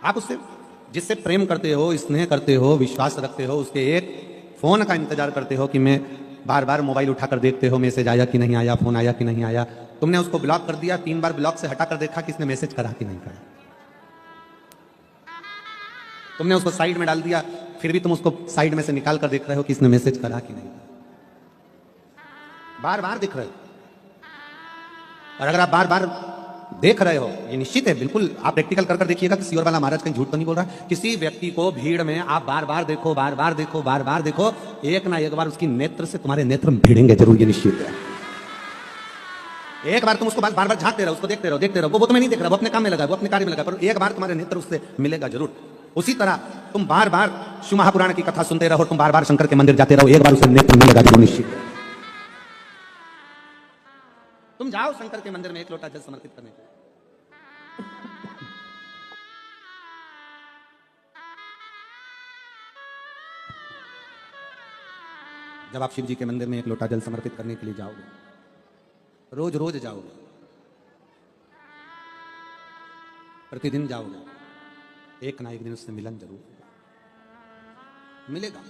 आप उससे जिससे प्रेम करते हो, स्नेह करते हो, विश्वास रखते हो, उसके एक फोन का इंतजार करते हो कि मैं बार बार मोबाइल उठाकर देखते हो मैसेज आया कि नहीं आया, फोन आया कि नहीं आया। तुमने उसको ब्लॉक कर दिया, 3 बार ब्लॉक से हटाकर देखा कि इसने मैसेज करा कि नहीं करा। तुमने उसको साइड में डाल दिया, फिर भी तुम उसको साइड में से निकाल कर देख रहे हो कि इसने मैसेज करा कि नहीं करा। बार बार दिख रहे हो। और अगर आप बार बार देख रहे हो, ये निश्चित है, बिल्कुल आप प्रैक्टिकल कर देखिएगा कि सियोर वाला महाराज कहीं झूठ तो नहीं बोल रहा। किसी व्यक्ति को भीड़ में आप बार बार देखो, बार बार देखो, बार बार देखो, एक ना एक बार उसकी नेत्र से तुम्हारे नेत्र भिड़ेंगे जरूर, ये निश्चित है। एक बार तुम उसको बार बार झांकते रहो, उसको देखते रहो, देखते रहो, वो तुम्हें नहीं देख रहा, वो अपने काम में लगा, वो अपने कार्य में लगा, पर एक बार तुम्हारे नेत्र उससे मिलेगा जरूर। उसी तरह तुम बार बार शिव महापुराण की कथा सुनते रहो, तुम बार बार शंकर के मंदिर जाते रहो, एक बार उससे नेत्र मिलेगा जरूर, निश्चित है। तुम जाओ शंकर के मंदिर में एक लोटा जल समर्पित करने के लिए। जब आप शिव जी के मंदिर में एक लोटा जल समर्पित करने के लिए जाओगे, रोज रोज जाओगे, प्रतिदिन जाओगे, एक ना एक दिन उससे मिलन जरूर मिलेगा।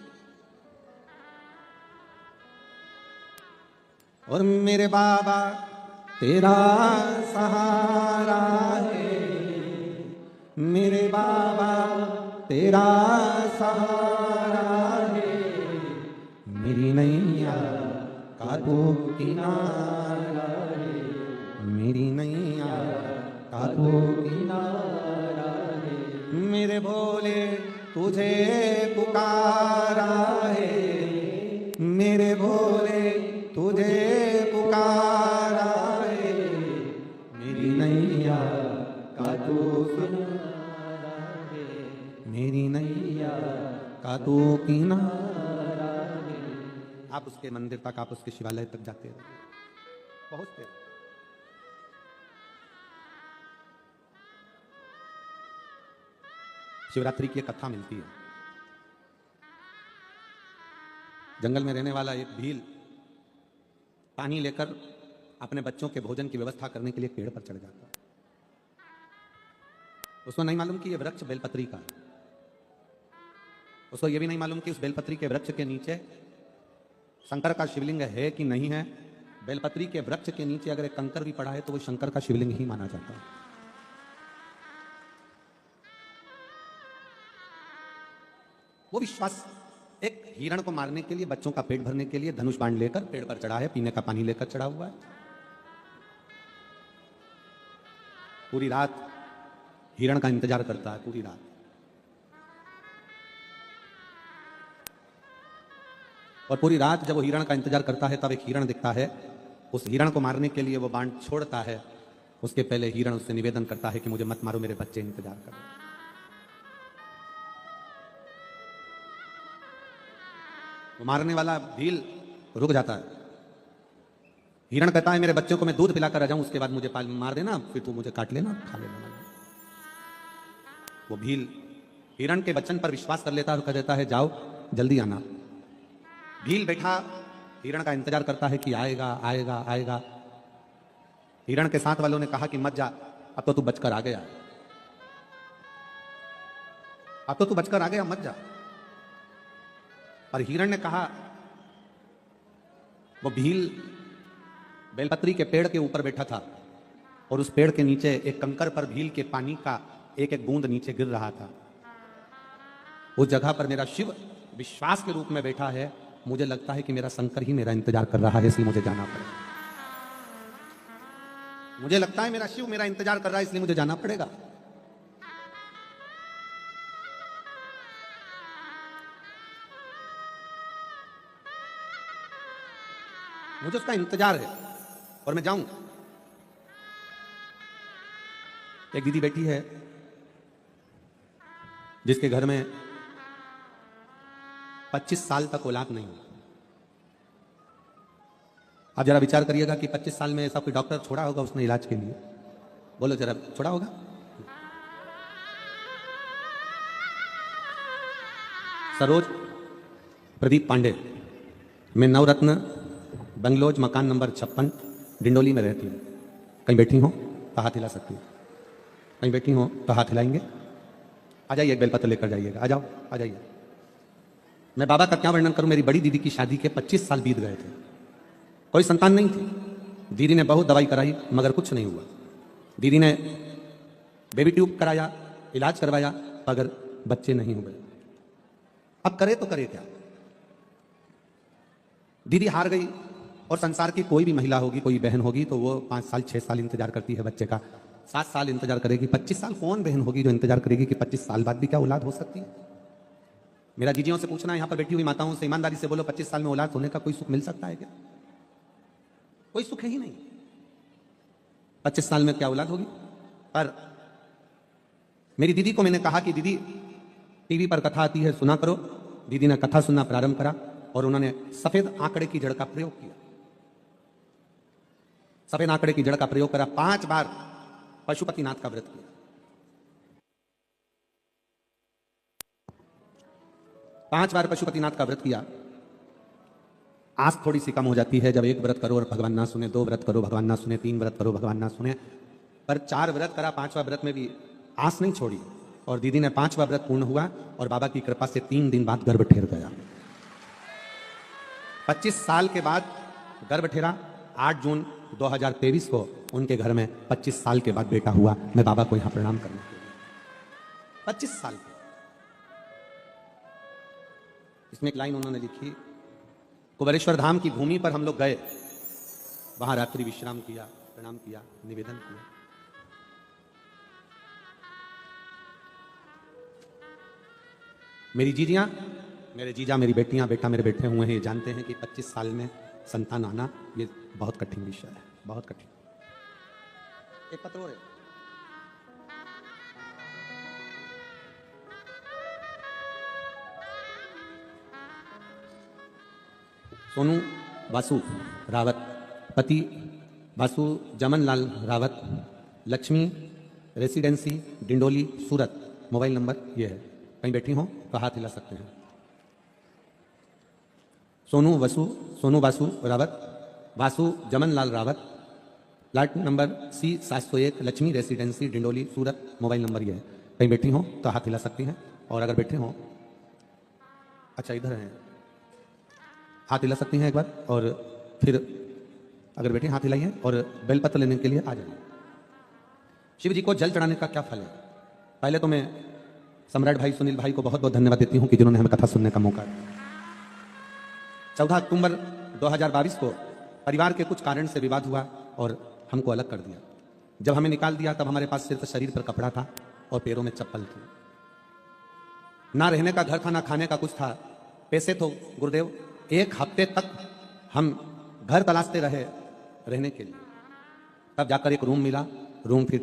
और मेरे बाबा तेरा सहारा है, मेरे बाबा तेरा सहारा है, मेरी नैया का तू किनारा है, मेरी नैया का तू किनारा है, मेरे भोले तुझे पुकारा है, मेरे भोले तुझे पुकारा है, मेरी नैया का तू किनारा है, मेरी नैया का तू किनारा है। आप उसके मंदिर तक, आप उसके शिवालय तक जाते हो, पहुंचते हो। शिवरात्रि की एक कथा मिलती है। जंगल में रहने वाला एक भील पानी लेकर अपने बच्चों के भोजन की व्यवस्था करने के लिए पेड़ पर चढ़ जाता है। उसको नहीं मालूम कि यह वृक्ष बेलपत्री का है। उसको यह भी नहीं मालूम कि उस बेलपत्री के वृक्ष के नीचे शंकर का शिवलिंग है कि नहीं है। बेलपत्री के वृक्ष के नीचे अगर एक कंकर भी पड़ा है तो वो शंकर का शिवलिंग ही माना जाता है। वो विश्वास एक हिरण को मारने के लिए, बच्चों का पेट भरने के लिए धनुष बाण लेकर पेड़ पर चढ़ा है, पीने का पानी लेकर चढ़ा हुआ है। पूरी रात हिरण का इंतजार करता है, पूरी रात। और पूरी रात जब वो हिरण का इंतजार करता है तब एक हिरण दिखता है। उस हिरण को मारने के लिए वो बाण छोड़ता है। उसके पहले हिरण उससे निवेदन करता है कि मुझे मत मारो, मेरे बच्चे इंतजार कर रहे हैं। वो मारने वाला भील रुक जाता है। हिरण कहता है मेरे बच्चों को मैं दूध पिलाकर आ जाऊं, उसके बाद मुझे मार देना, फिर तू मुझे काट लेना, खा लेना। वो भील हिरण के वचन पर विश्वास कर लेता है और कह देता है जाओ जल्दी आना। भील बैठा हिरण का इंतजार करता है कि आएगा आएगा आएगा। हिरण के साथ वालों ने कहा कि मत जा, अब तो तू बचकर आ गया, अब तो तू बचकर आ गया, मत जा। और हिरण ने कहा, वो भील बेलपत्री के पेड़ के ऊपर बैठा था और उस पेड़ के नीचे एक कंकर पर भील के पानी का एक एक बूंद नीचे गिर रहा था। उस जगह पर मेरा शिव विश्वास के रूप में बैठा है। मुझे लगता है कि मेरा शंकर ही मेरा इंतजार कर रहा है, इसलिए मुझे जाना पड़ेगा। मुझे लगता है मेरा शिव मेरा इंतजार कर रहा है, इसलिए मुझे जाना पड़ेगा। मुझे उसका इंतजार है और मैं जाऊं। एक दीदी बैठी है जिसके घर में 25 साल तक औलाद नहीं। आप जरा विचार करिएगा कि 25 साल में ऐसा कोई डॉक्टर छोड़ा होगा उसने इलाज के लिए? बोलो जरा, छोड़ा होगा? सरोज प्रदीप पांडे, मैं नवरत्न बंगलोज मकान नंबर 56 डिंडोली में रहती हूँ। कहीं बैठी हो तो हाथ हिला सकती हूँ, कहीं बैठी हो तो हाथ हिलाएंगे। आ जाइए, एक बेलपत्र लेकर जाइएगा, आ जाओ, आ जाइए। मैं बाबा का क्या वर्णन करूं। मेरी बड़ी दीदी की शादी के 25 साल बीत गए थे, कोई संतान नहीं थी। दीदी ने बहुत दवाई कराई मगर कुछ नहीं हुआ। दीदी ने बेबी ट्यूब कराया, इलाज करवाया, मगर बच्चे नहीं हुए। अब करे तो करे क्या। दीदी हार गई। और संसार की कोई भी महिला होगी, कोई बहन होगी, तो वो 5 साल 6 साल इंतजार करती है बच्चे का, 7 साल इंतजार करेगी। 25 साल कौन बहन होगी जो इंतजार करेगी कि 25 साल बाद भी क्या औलाद हो सकती है। मेरा जीजियों से पूछना, यहाँ पर बैठी हुई माताओं से ईमानदारी से बोलो, 25 साल में औलाद होने का कोई सुख मिल सकता है क्या। कोई सुख है ही नहीं। 25 साल में क्या औलाद होगी। पर मेरी दीदी को मैंने कहा कि दीदी टीवी पर कथा आती है, सुना करो। दीदी ने कथा सुनना प्रारंभ करा और उन्होंने सफेद आंकड़े की जड़ का प्रयोग किया। सफेद आंकड़े की जड़ का प्रयोग करा। 5 बार पशुपतिनाथ का व्रत किया। 5 बार पशुपतिनाथ का व्रत किया। आस थोड़ी सी कम हो जाती है जब 1 व्रत करो और भगवान ना सुने, 2 व्रत करो भगवान ना सुने, 3 व्रत करो भगवान ना सुने। पर 4 व्रत करा, 5वां व्रत में भी आस नहीं छोड़ी। और दीदी ने 5वां व्रत पूर्ण हुआ और बाबा की कृपा से 3 दिन बाद गर्भ ठेर गया। 25 साल के बाद गर्भ ठेरा। 8 जून 2023 को उनके घर में 25 साल के बाद बेटा हुआ। मैं बाबा को यहां प्रणाम करने के लिए 25 साल के। इसमें एक लाइन उन्होंने लिखी, कुबेरेश्वर धाम की भूमि पर हम लोग गए, वहां रात्रि विश्राम किया, प्रणाम किया, निवेदन किया। मेरी जीजियां, मेरे जीजा, मेरी बेटियां, बेटा मेरे बैठे हुए हैं, ये जानते हैं कि 25 साल में संतान आना ये बहुत कठिन विषय है, बहुत कठिन। एक पत्र और है। सोनू वासु रावत, पति Vasu Jaman Lal Rawat, Lakshmi residency Dindoli Surat. Mobile number ये है, कहीं बैठी हो तो हाथ हिला सकते हैं। Sonu Vasu Rawat, Vasu Jaman Lal Rawat, plot number C701, Laxmi residency Dindoli Surat. Mobile number ये है, कहीं बैठी हो तो हाथ हिला सकती हैं। और अगर बैठे हो, अच्छा इधर हैं, हाथ हिला सकती हैं एक बार। और फिर अगर बैठे हाथ हिलाइए और बेलपत्र लेने के लिए आ जाइए। शिव जी को जल चढ़ाने का क्या फल है। पहले तो मैं सम्राट भाई सुनील भाई को बहुत बहुत धन्यवाद देती हूं कि जिन्होंने हमें कथा सुनने का मौका दिया। 14 अक्टूबर 2022 को परिवार के कुछ कारण से विवाद हुआ और हमको अलग कर दिया। जब हमें निकाल दिया तब हमारे पास सिर्फ शरीर पर कपड़ा था और पैरों में चप्पल थी। ना रहने का घर था, ना खाने का कुछ था। पैसे तो गुरुदेव 1 हफ्ते तक हम घर तलाशते रहे रहने के लिए। तब जाकर एक रूम मिला। रूम फिर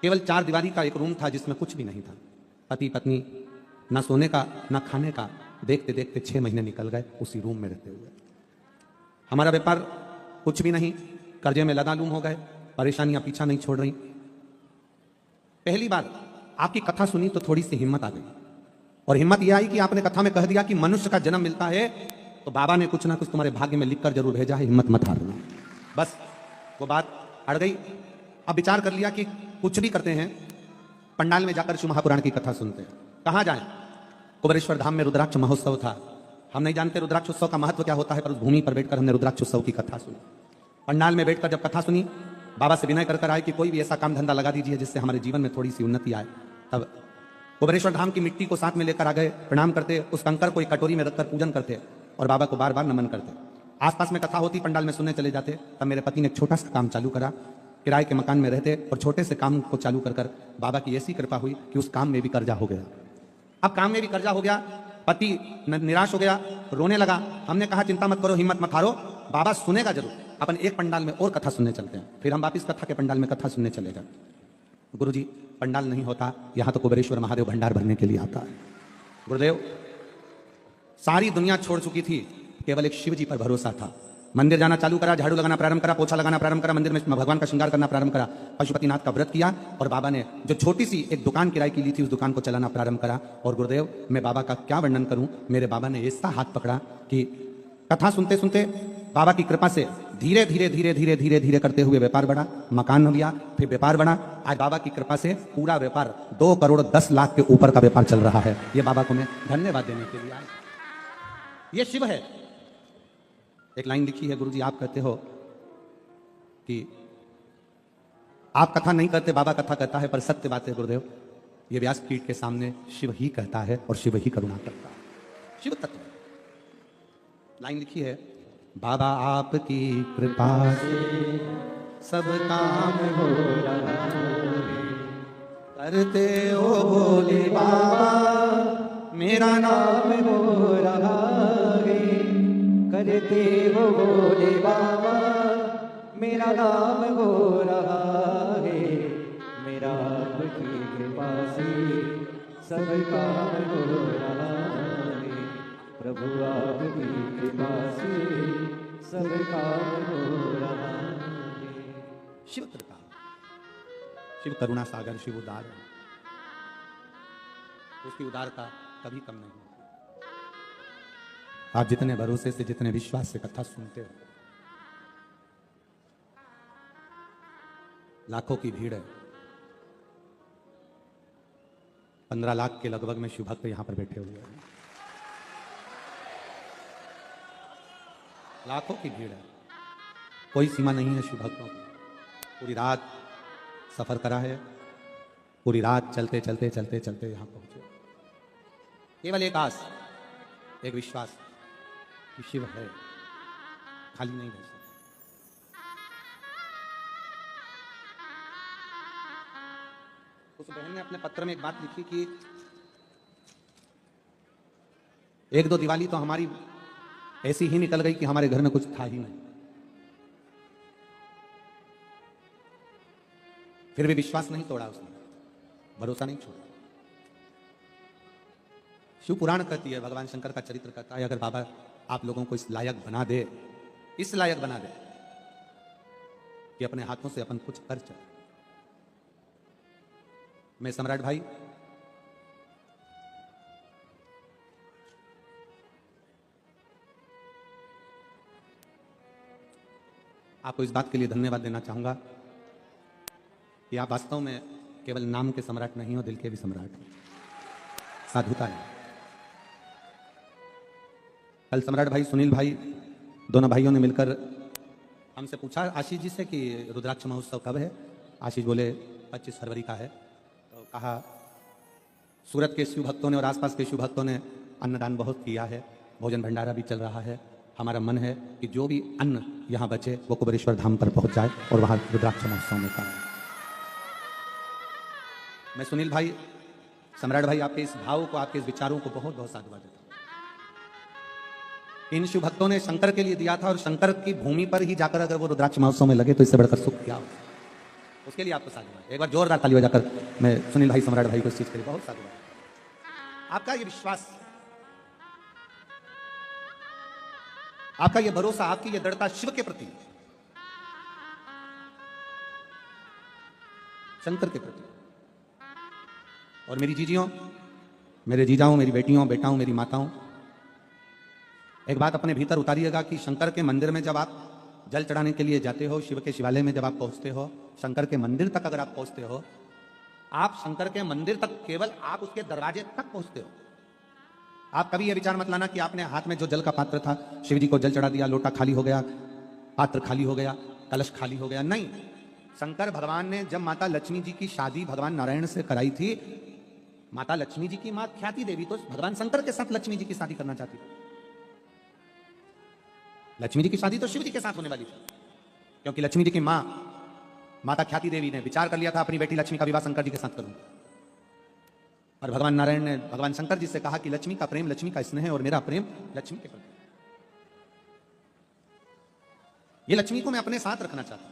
केवल 4 दीवारी का एक रूम था जिसमें कुछ भी नहीं था। पति पत्नी, ना सोने का ना खाने का। देखते देखते 6 महीने निकल गए उसी रूम में रहते हुए। हमारा व्यापार कुछ भी नहीं, कर्जे में लदालूम हो गए, परेशानियां पीछा नहीं छोड़ रही। पहली बार आपकी कथा सुनी तो थोड़ी सी हिम्मत आ गई। और हिम्मत यह आई कि आपने कथा में कह दिया कि मनुष्य का जन्म मिलता है तो बाबा ने कुछ ना कुछ तुम्हारे भाग्य में लिखकर जरूर भेजा है, हिम्मत मत हारना। बस वो बात अड़ गई। अब विचार कर लिया कि कुछ भी करते हैं, पंडाल में जाकर शिव महापुराण की कथा सुनते हैं। कहाँ जाएं? कुबेरेश्वर धाम में रुद्राक्ष महोत्सव था। हम नहीं जानते रुद्राक्ष उत्सव का महत्व क्या होता है, पर उस भूमि पर बैठकर हमने रुद्राक्ष उत्सव की कथा सुनी। पंडाल में बैठकर जब कथा सुनी, बाबा से विनय कर आए कि कोई भी ऐसा काम धंधा लगा दीजिए जिससे हमारे जीवन में थोड़ी सी उन्नति आए। तब कुबेरेश्वर धाम की मिट्टी को साथ में लेकर आ गए। प्रणाम करते, उस कंकर को एक कटोरी में रखकर पूजन करते और बाबा को बार बार नमन करते। आसपास में कथा होती, पंडाल में सुनने चले जाते। तब मेरे पति ने एक छोटा सा काम चालू करा। किराए के मकान में रहते और छोटे से काम को चालू कर बाबा की ऐसी कृपा हुई कि उस काम में भी कर्जा हो गया। अब काम में भी कर्जा हो गया, पति निराश हो गया, रोने लगा। हमने कहा चिंता मत करो, हिम्मत मत हारो, बाबा सुनेगा जरूर। अपन एक पंडाल में और कथा सुनने चलते हैं। फिर हम वापिस कथा के पंडाल में कथा सुनने चले गए। गुरुजी पंडाल नहीं होता, यहाँ तो कुबेरेश्वर महादेव भंडार भरने के लिए आता है। गुरुदेव सारी दुनिया छोड़ चुकी थी, केवल एक शिव जी पर भरोसा था। मंदिर जाना चालू करा, झाड़ू लगाना प्रारंभ करा, पोछा लगाना प्रारंभ करा, मंदिर में भगवान का श्रृंगार करना प्रारंभ करा, पशुपतिनाथ का व्रत किया और बाबा ने जो छोटी सी एक दुकान किराए की ली थी उस दुकान को चलाना प्रारंभ करा। और गुरुदेव मैं बाबा का क्या वर्णन करूं, मेरे बाबा ने ऐसा हाथ पकड़ा कि कथा सुनते सुनते बाबा की कृपा से धीरे धीरे धीरे धीरे धीरे धीरे करते हुए व्यापार बढ़ा, मकान लिया, फिर व्यापार बढ़ा। आज बाबा की कृपा से पूरा व्यापार 2 करोड़ 10 लाख के ऊपर का व्यापार चल रहा है। ये बाबा को मैं धन्यवाद देने के लिए आया। ये शिव है। एक लाइन लिखी है, गुरुजी आप कहते हो कि आप कथा नहीं करते, बाबा कथा कहता है, पर सत्य बात है गुरुदेव, ये व्यासपीठ के सामने शिव ही कहता है और शिव ही करुणा करता है। शिव तत्व लाइन लिखी है, बाबा आपकी कृपा से सब काम हो रहा है, करते हो भोले बाबा मेरा नाम हो रहा है, करते हो भोले बाबा मेरा नाम हो रहा है, मेरा आपकी कृपा से सब काम हो रहा है, प्रभु आपकी कृपा से सब काम हो रहा है। शिव कृपा, शिव करुणा सागर, शिव उदार है, उसकी उदारता कभी कम नहीं होती। आप जितने भरोसे से, जितने विश्वास से कथा सुनते हो, लाखों की भीड़ है, 15 लाख के लगभग में शिव भक्त यहां पर बैठे हुए हैं, लाखों की भीड़ है, कोई सीमा नहीं है शिव भक्तों की। पूरी रात सफर करा है, पूरी रात चलते चलते चलते चलते यहां पहुंचे। केवल एक आस, एक विश्वास कि शिव है, खाली नहीं रह सकता। उस बहन ने अपने पत्र में एक बात लिखी कि 1-2 दिवाली तो हमारी ऐसी ही निकल गई कि हमारे घर में कुछ था ही नहीं, फिर भी विश्वास नहीं तोड़ा उसने, भरोसा नहीं छोड़ा। शिव पुराण कहती है, भगवान शंकर का चरित्र कहता है, अगर बाबा आप लोगों को इस लायक बना दे, इस लायक बना दे कि अपने हाथों से अपन कुछ कर चले। मैं सम्राट भाई आपको इस बात के लिए धन्यवाद देना चाहूंगा कि आप वास्तव में केवल नाम के सम्राट नहीं हो, दिल के भी सम्राट हो। साधुता है। कल सम्राट भाई, सुनील भाई, दोनों भाइयों ने मिलकर हमसे पूछा आशीष जी से कि रुद्राक्ष महोत्सव कब है। आशीष बोले 25 फरवरी का है। तो कहा सूरत के शिव भक्तों ने और आसपास के शिव भक्तों ने अन्नदान बहुत किया है, भोजन भंडारा भी चल रहा है। हमारा मन है कि जो भी अन्न यहाँ बचे वो कुबेरेश्वर धाम पर पहुंच जाए और वहां रुद्राक्ष महोत्सव में काम। मैं सुनील भाई, सम्राट भाई, आपके इस भाव को, आपके इस विचारों को बहुत बहुत साधुवाद देता हूं। इन शिव भक्तों ने शंकर के लिए दिया था और शंकर की भूमि पर ही जाकर अगर वो रुद्राक्ष महोत्सव में लगे तो इससे बढ़कर सुख क्या हो। उसके लिए आपको साधुवाद। एक बार जोरदार ताली बजाकर मैं सुनील भाई, सम्राट भाई को इस चीज के लिए बहुत साधुवाद। आपका ये विश्वास, आपका ये भरोसा, आपकी ये दृढ़ता शिव के प्रति, शंकर के प्रति। और मेरी जीजियों, मेरे जीजाओं, मेरी बेटियों, बेटाओं, मेरी माताओं, एक बात अपने भीतर उतारिएगा कि शंकर के मंदिर में जब आप जल चढ़ाने के लिए जाते हो, शिव के शिवालय में जब आप पहुंचते हो, शंकर के मंदिर तक अगर आप पहुंचते हो, आप शंकर के मंदिर तक केवल आप उसके दरवाजे तक पहुंचते हो। आप कभी यह विचार मत लाना कि आपने हाथ में जो जल का पात्र था, शिव जी को जल चढ़ा दिया, लोटा खाली हो गया, पात्र खाली हो गया, कलश खाली हो गया। नहीं, शंकर भगवान ने जब माता लक्ष्मी जी की शादी भगवान नारायण से कराई थी, माता लक्ष्मी जी की मां ख्याति देवी तो भगवान शंकर के साथ लक्ष्मी जी की शादी करना चाहती थी। लक्ष्मी जी की शादी तो शिव जी के साथ होने वाली थी, क्योंकि लक्ष्मी जी की मां माता ख्याति देवी ने विचार कर लिया था अपनी बेटी लक्ष्मी का विवाह शंकर जी के साथ करूं। और भगवान नारायण ने भगवान शंकर जी से कहा कि लक्ष्मी का प्रेम, लक्ष्मी का स्नेह और मेरा प्रेम लक्ष्मी के प्रति, ये लक्ष्मी को मैं अपने साथ रखना चाहता हूं।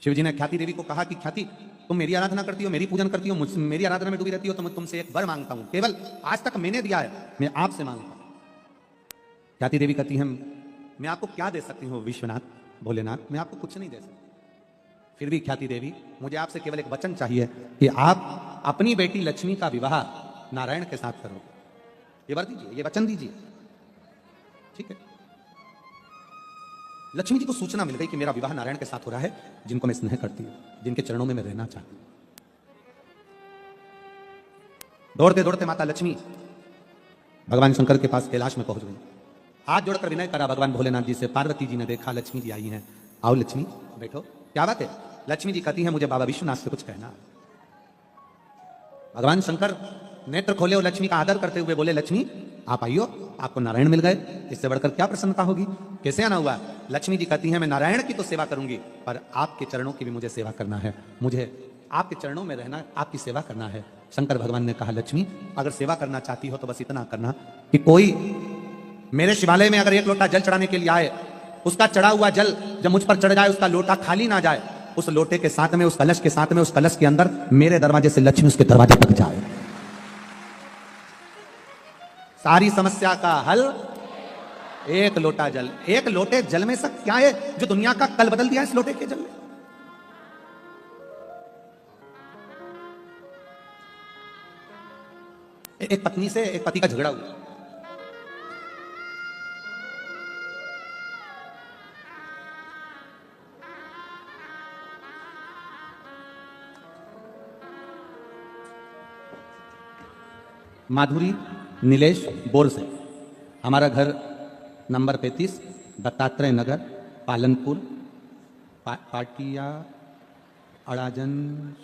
शिव जी ने ख्याति देवी को कहा कि ख्याति, तुम मेरी आराधना करती हो, मेरी पूजन करती हो, मुझसे मेरी आराधना में डूबी रहती हो, तो मैं तुमसे एक वर मांगता हूं, केवल आज तक मैंने दिया है, मैं आपसे मांगता हूं। ख्याति देवी कहती है, मैं आपको क्या दे सकती हूँ विश्वनाथ, भोलेनाथ, मैं आपको कुछ नहीं दे सकती। फिर भी ख्याति देवी, मुझे आपसे केवल एक वचन चाहिए कि आप अपनी बेटी लक्ष्मी का विवाह नारायण के साथ करोगे। ये वर दीजिए, ये वचन दीजिए, ठीक है। लक्ष्मी जी को सूचना मिल गई कि मेरा विवाह नारायण के साथ हो रहा है, जिनको मैं स्नेह करती हूँ, जिनके चरणों में मैं रहना चाहती हूँ। दौड़ते दौड़ते माता लक्ष्मी भगवान शंकर के पास कैलाश में पहुंच गई। हाथ जोड़कर विनय करा भगवान भोलेनाथ जी से। पार्वती जी ने देखा लक्ष्मी जी आई हैं, आओ लक्ष्मी बैठो, क्या बात है? लक्ष्मी जी कहती हैं मुझे बाबा विश्वनाथ से कुछ कहना। भगवान शंकर नेत्र खोले और लक्ष्मी का आदर करते हुए बोले, लक्ष्मी आप आइयो, आपको नारायण मिल गए, इससे बढ़कर क्या प्रसन्नता होगी? कैसे आना हुआ? लक्ष्मी जी कहती हैं मैं नारायण की तो सेवा करूंगी, पर आपके चरणों की भी मुझे सेवा करना है, मुझे आपके चरणों में रहना, आपकी सेवा करना है। शंकर भगवान ने कहा, लक्ष्मी अगर सेवा करना चाहती हो तो बस इतना करना कि कोई मेरे शिवालय में अगर एक लोटा जल चढ़ाने के लिए आए, उसका चढ़ा हुआ जल जब मुझ पर चढ़ जाए, उसका लोटा खाली ना जाए, उस लोटे के साथ में, उस कलश के साथ में, उस कलश के अंदर मेरे दरवाजे से लक्ष्मी उसके दरवाजे तक जाए। सारी समस्या का हल एक लोटा जल। एक लोटे जल में सब क्या है जो दुनिया का कल बदल दिया इस लोटे के जल ने? एक पत्नी से एक पति का झगड़ा हुआ। माधुरी नीलेश बोर से, हमारा घर नंबर 35 दत्तात्रेय नगर पालनपुर पाटिया अड़ाजन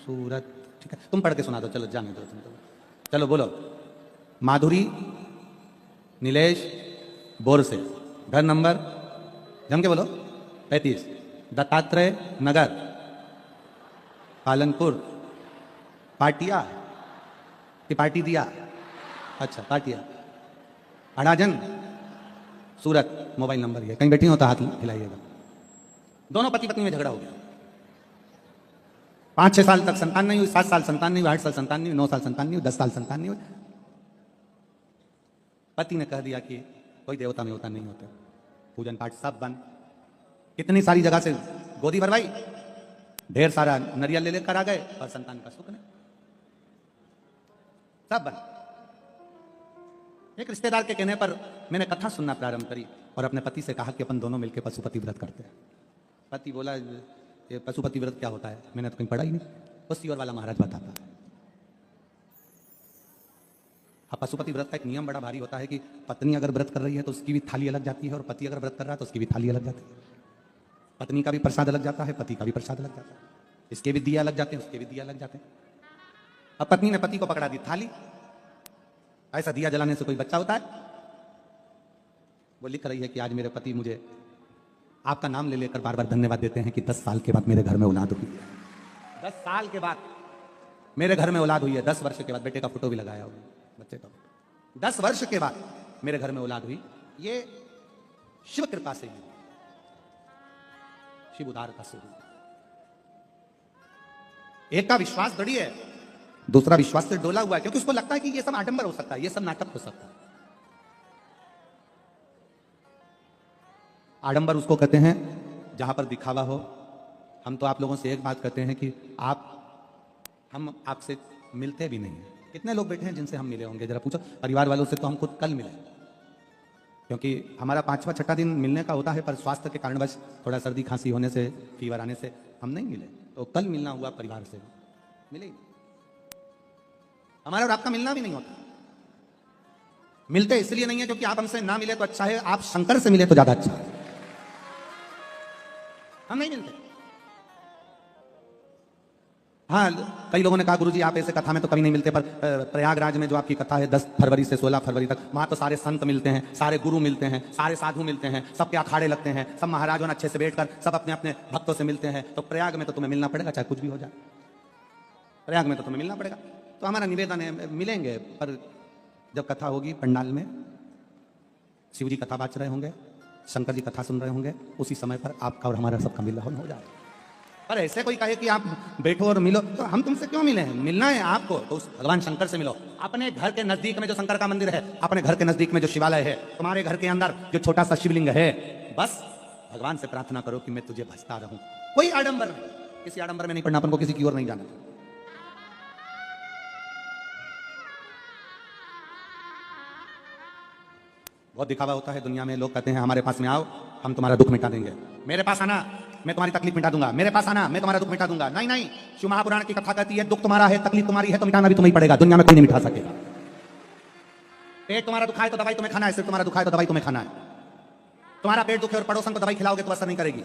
सूरत। ठीक है, तुम पढ़ के सुना दो, चलो जाने दो तुम तो। चलो बोलो, माधुरी नीलेश बोर से, घर नंबर जम के बोलो 35 दत्तात्रेय नगर पालनपुर पाटिया की पार्टी दिया, अच्छा पाटिया अड़ाजन सूरत, मोबाइल नंबर ये, कहीं बैठी हो तो हाथ हिलाइएगा। दोनों पति पत्नी में झगड़ा हो गया। 5-6 साल तक संतान नहीं हुई, 7 साल संतान नहीं हुई, 8 साल संतान नहीं हुई, 9 साल संतान नहीं हुई, 10 साल संतान नहीं हुई। पति ने कह दिया कि कोई देवता में होता नहीं होता, पूजन पाठ सब बंद। कितनी सारी जगह से गोदी भरवाई, ढेर सारा नरियल ले लेकर आ गए और संतान का सुख नहीं, सब बंद। एक रिश्तेदार के कहने पर मैंने कथा सुनना प्रारंभ करी और अपने पति से कहा कि अपन दोनों मिलकर पशुपति व्रत करते हैं। पति बोला ये पशुपति व्रत क्या होता है? मैंने तो कहीं पढ़ा ही नहीं, बस सीवर वाला महाराज बताता है। अब पशुपति व्रत का एक नियम बड़ा भारी होता है कि पत्नी अगर व्रत कर रही है तो उसकी भी थाली अलग जाती है, और पति अगर व्रत कर रहा है तो उसकी भी थाली अलग जाती है। पत्नी का भी प्रसाद अलग जाता है, पति का भी प्रसाद अलग जाता है, इसके भी दिया अलग जाते हैं, उसके भी दिया अलग जाते हैं। अब पत्नी ने पति को पकड़ा दी थाली। ऐसा दिया जलाने से कोई बच्चा होता है? वो लिख रही है कि आज मेरे पति मुझे आपका नाम ले लेकर बार बार धन्यवाद देते हैं कि 10 साल के बाद मेरे घर में औलाद हुई है। 10 साल के बाद मेरे घर में औलाद हुई है। 10 वर्ष के बाद, बेटे का फोटो भी लगाया होगा, बच्चे का फोटो। 10 वर्ष के बाद मेरे घर में औलाद हुई, ये शिव कृपा से ही, शिव उदार का से हुई। एक का विश्वास दृढ़ है, दूसरा विश्वास से डोला हुआ है, क्योंकि उसको लगता है कि ये सब आडंबर हो सकता है, ये सब नाटक हो सकता है। आडंबर उसको कहते हैं जहां पर दिखावा हो। हम तो आप लोगों से एक बात कहते हैं कि हम आपसे मिलते भी नहीं हैं। कितने लोग बैठे हैं जिनसे हम मिले होंगे? जरा पूछो। परिवार वालों से तो हम खुद कल मिले, क्योंकि हमारा 5वां-6वां दिन मिलने का होता है, पर स्वास्थ्य के कारणवश थोड़ा सर्दी खांसी होने से, फीवर आने से हम नहीं मिले। तो कल मिलना हुआ परिवार से, मिले ही हमारा और आपका मिलना भी नहीं होता। मिलते इसलिए नहीं है क्योंकि आप हमसे ना मिले तो अच्छा है, आप शंकर से मिले तो ज्यादा अच्छा है। हम नहीं मिलते। हाँ, कई लोगों ने कहा गुरुजी आप ऐसे कथा में तो कभी नहीं मिलते, पर प्रयागराज में जो आपकी कथा है 10 फरवरी से 16 फरवरी तक, वहां तो सारे संत मिलते हैं, सारे गुरु मिलते हैं, सारे साधु मिलते हैं, सबके अखाड़े लगते हैं, सब महाराजों ने अच्छे से बैठकर सब अपने अपने भक्तों से मिलते हैं। तो प्रयाग में तो तुम्हें मिलना पड़ेगा, चाहे कुछ भी हो जाए। प्रयाग में तो तुम्हें मिलना पड़ेगा। तो हमारा निवेदन है, मिलेंगे, पर जब कथा होगी पंडाल में, शिव जी कथा बाँच रहे होंगे, शंकर जी कथा सुन रहे होंगे, उसी समय पर आपका और हमारा सबका मिलन हो जाएगा। पर ऐसे कोई कहे कि आप बैठो और मिलो, तो हम तुमसे क्यों मिले हैं? मिलना है आपको तो उस भगवान शंकर से मिलो। अपने घर के नजदीक में जो शंकर का मंदिर है, अपने घर के नजदीक में जो शिवालय है, तुम्हारे घर के अंदर जो छोटा सा शिवलिंग है, बस भगवान से प्रार्थना करो कि मैं तुझे भजता रहूं। कोई आडंबर नहीं, किसी आडंबर में नहीं पड़ना, अपन को किसी की ओर नहीं जाना। बहुत दिखावा होता है दुनिया में। लोग कहते हैं हमारे पास में आओ, हम तुम्हारा दुख मिटा देंगे। मेरे पास आना, मैं तुम्हारी तकलीफ मिटा दूंगा। मेरे पास आना, मैं तुम्हारा दुख मिटा दूंगा। नहीं नहीं, शिव महापुराण की कथा कहती है दुख तुम्हारा है, तकलीफ तुम्हारी है, तो मिटाना भी तुम्हें ही पड़ेगा। दुनिया में कोई नहीं मिटा सकेगा। पेट तुम्हारा दुखाए तो दवाई तुम्हें खाना है, सिर तुम्हारा दुखाए तो दवाई तुम्हें खाना है। तुम्हारा पेट दुखे और पड़ोसन को दवाई खिलाओगे तो असर नहीं करेगी।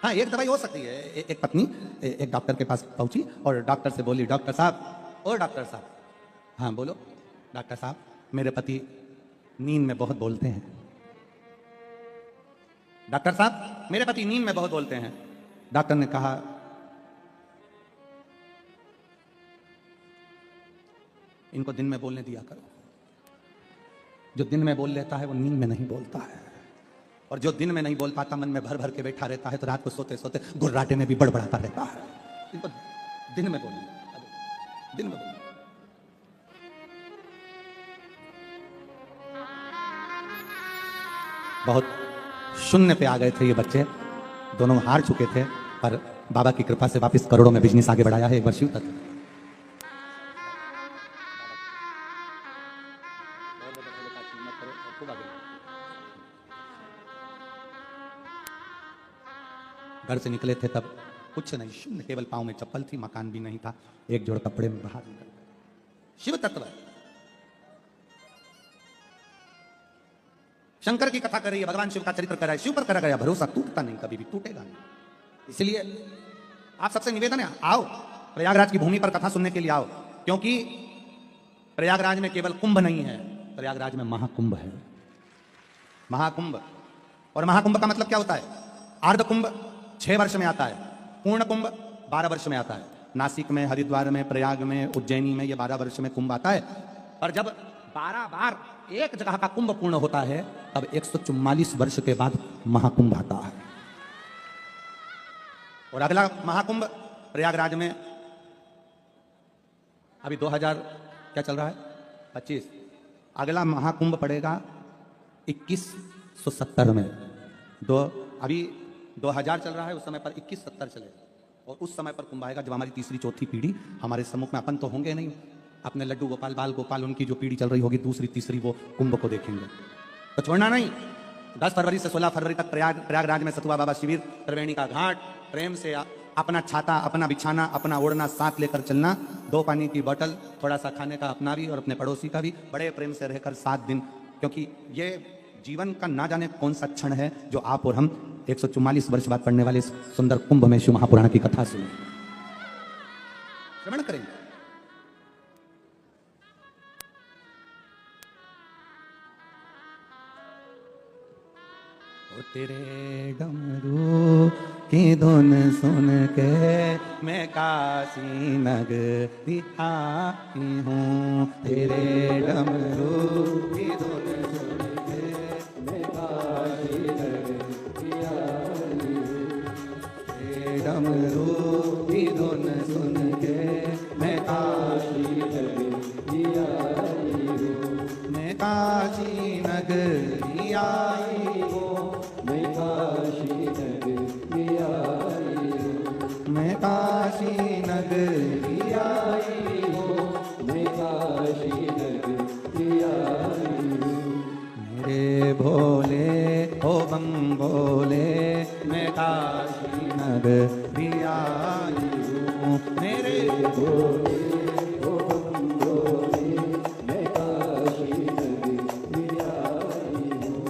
हाँ, एक दवाई हो सकती है। एक पत्नी एक डॉक्टर के पास पहुंची और डॉक्टर से बोली, डॉक्टर साहब, ओ डॉक्टर साहब। हाँ बोलो। डॉक्टर साहब, मेरे पति नींद में बहुत बोलते हैं। डॉक्टर साहब, मेरे पति नींद में बहुत बोलते हैं। डॉक्टर ने कहा, इनको दिन में बोलने दिया करो। जो दिन में बोल लेता है वो नींद में नहीं बोलता है, और जो दिन में नहीं बोल पाता मन में भर भर के बैठा रहता है तो रात को सोते सोते गुर्राटे में भी बड़बड़ाता रहता है। इनको दिन में बोलिए, दिन में बोलिए। बहुत शून्य पे आ गए थे ये बच्चे, दोनों हार चुके थे, पर बाबा की कृपा से वापस करोड़ों में बिजनेस आगे बढ़ाया है। एक बार शिव तत्व। घर से निकले थे तब कुछ नहीं, शून्य, केवल पांव में चप्पल थी, मकान भी नहीं था, एक जोड़ कपड़े में बाहर निकल गए। शिव तत्व। शंकर की कथा कर रही है, भगवान शिव का चरित्र कर रहा है, शिव पर करा गया भरोसा टूटता नहीं, कभी भी टूटेगा नहीं। इसलिए आप सबसे निवेदन है, आओ प्रयागराज की भूमि पर कथा सुनने के लिए आओ, क्योंकि प्रयागराज में केवल कुंभ नहीं है, प्रयागराज में महाकुंभ है। महाकुंभ। और महाकुंभ का मतलब क्या होता है? अर्ध कुंभ 6 वर्ष में आता है, पूर्ण कुंभ 12 वर्ष में आता है। नासिक में, हरिद्वार में, प्रयाग में, उज्जैनी में ये 12 वर्ष में कुंभ आता है। और जब 12 बार एक जगह का कुंभ पूर्ण होता है तब 144 वर्ष के बाद महाकुंभ आता है। और अगला महाकुंभ प्रयागराज में अभी 2000 क्या चल रहा है 25, अगला महाकुंभ पड़ेगा 2170 में। अभी 2000 चल रहा है, उस समय पर 2170 चलेगा, और उस समय पर कुंभ आएगा जब हमारी तीसरी चौथी पीढ़ी हमारे सम्मुख में, अपन तो होंगे नहीं, अपने लड्डू गोपाल, बाल गोपाल, उनकी जो पीढ़ी चल रही होगी दूसरी तीसरी, वो कुंभ को देखेंगे। तो छोड़ना नहीं। 10 फरवरी से 16 फरवरी तक प्रयागराज में सतुआ बाबा शिविर, त्रिवेणी का घाट। प्रेम से अपना छाता, अपना बिछाना, अपना ओढ़ना साथ लेकर चलना, 2 पानी की बोतल, थोड़ा सा खाने का अपना भी और अपने पड़ोसी का भी, बड़े प्रेम से रहकर 7 दिन, क्योंकि ये जीवन का ना जाने कौन सा क्षण है जो आप और हम 144 वर्ष बाद पढ़ने वाले सुंदर कुंभ में शिव महापुराण की कथा सुने, श्रवण करेंगे। ओ तेरे डमरू की धुन सुन के मैं काशी नगरी आई हूँ। तेरे डमरू की धुन सुन के मैं काशी नगरी आई हूँ। तेरे डमरू की धुन सुन के मैं काशी नगरी आई हूँ। मैं काशी नगरी आई हूँ। मैं काशी नगरी आई हूँ। मैं काशी नगरी आई हूँ। मैं काशी नगरी आई हूँ। मेरे भोले ओ बम भोले मैं काशी नगरी आई हूँ। मेरे भोले ओ बम भोले मैं काशी नगरी आई हूँ।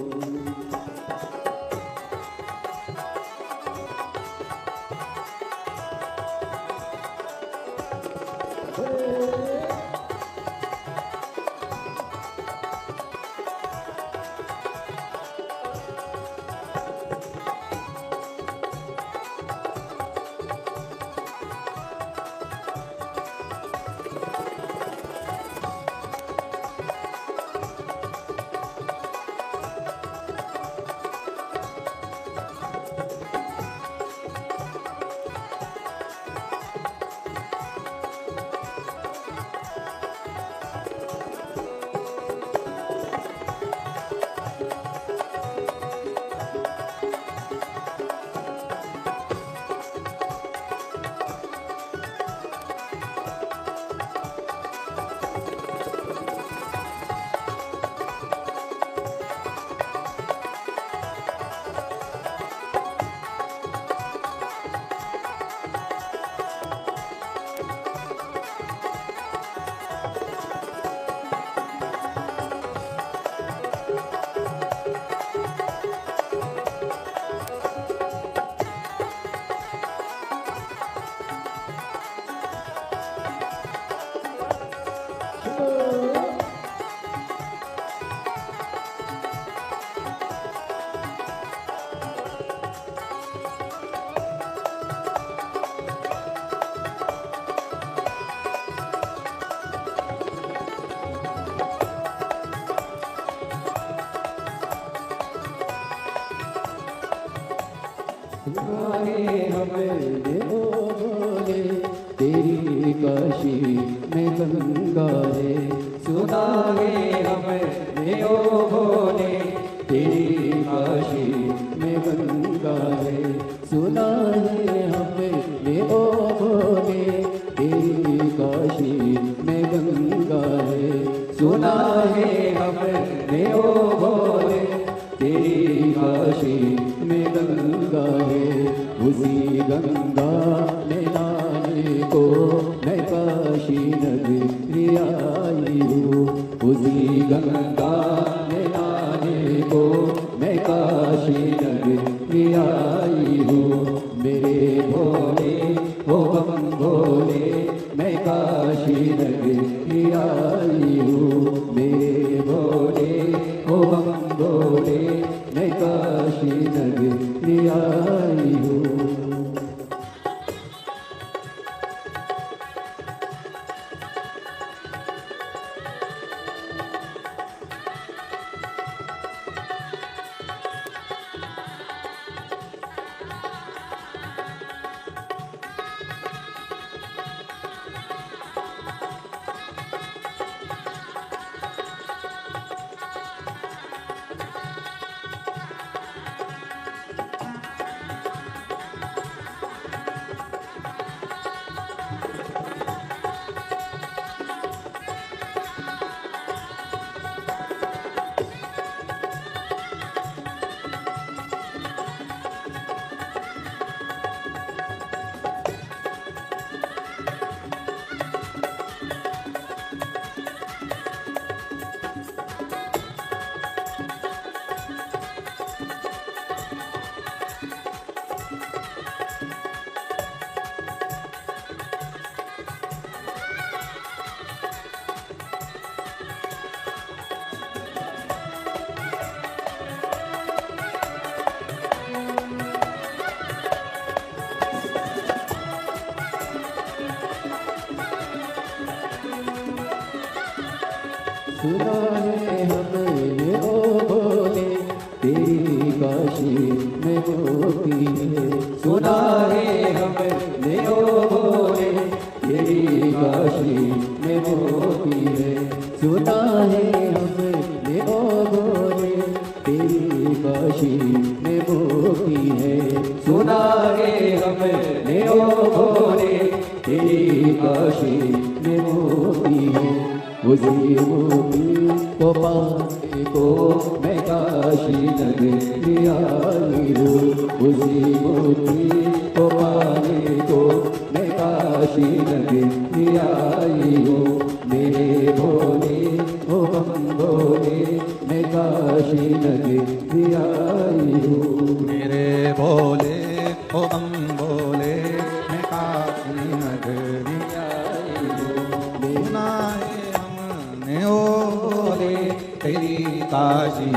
सुनाए हमें ओ भोले तेरी काशी में गंगा है। सुनाए हमें ओ भोले तेरी काशी में गंगा है। सुनाए हमें ओ भोले तेरी काशी में गंगा है। सुनाए हमें ओ भोले तेरी काशी में गंगा है। उसी गंगा में नहाने को मैं काशी नगरी आई हूँ। उसी गंगा में नहाने को मैं काशी नगरी आई हूँ। मेरे भोले ओ बम भोले मैं काशी नगरी आई हूँ। मेरे भोले ओ बम भोले मैं काशी नगरी आई हूँ। सुनाए हमें ओ भोले तेरी काशी में होती है। सुनाए हमें ओ भोले तेरी काशी में होती है। सुनाए हमें ओ भोले तेरी काशी में होती है। सुनाए हमें ओ भोले तेरी काशी में होती है। उसी मोती को पाने को मैं काशी नगरी आई हूँ। उसी मोती को पाने को मैं काशी नगरी आई हूँ। मेरे भोले ओ बम भोले मैं काशी नगरी आई हूँ। मेरे भोले ओ बम भोले मैं काशी नगरी आई हूँ। सुनाए हमने ओ भोले तेरी काशी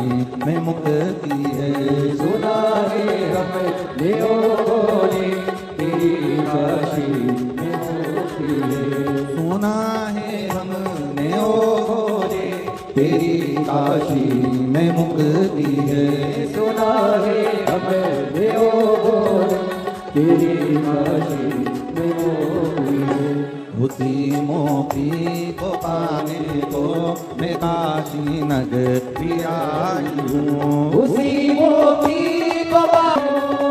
में मुक्ति है। सुनाए हमने ओ भोले तेरी काशी में मुक्ति है। सुना है हमने ओ भोले तेरी काशी में मुक्ति है। सुना है हमने ओ भोले तेरी काशी में मुक्ति है। उसी मोती को पाने को मैं काशी नगरी आई हूँ। उसी मोती को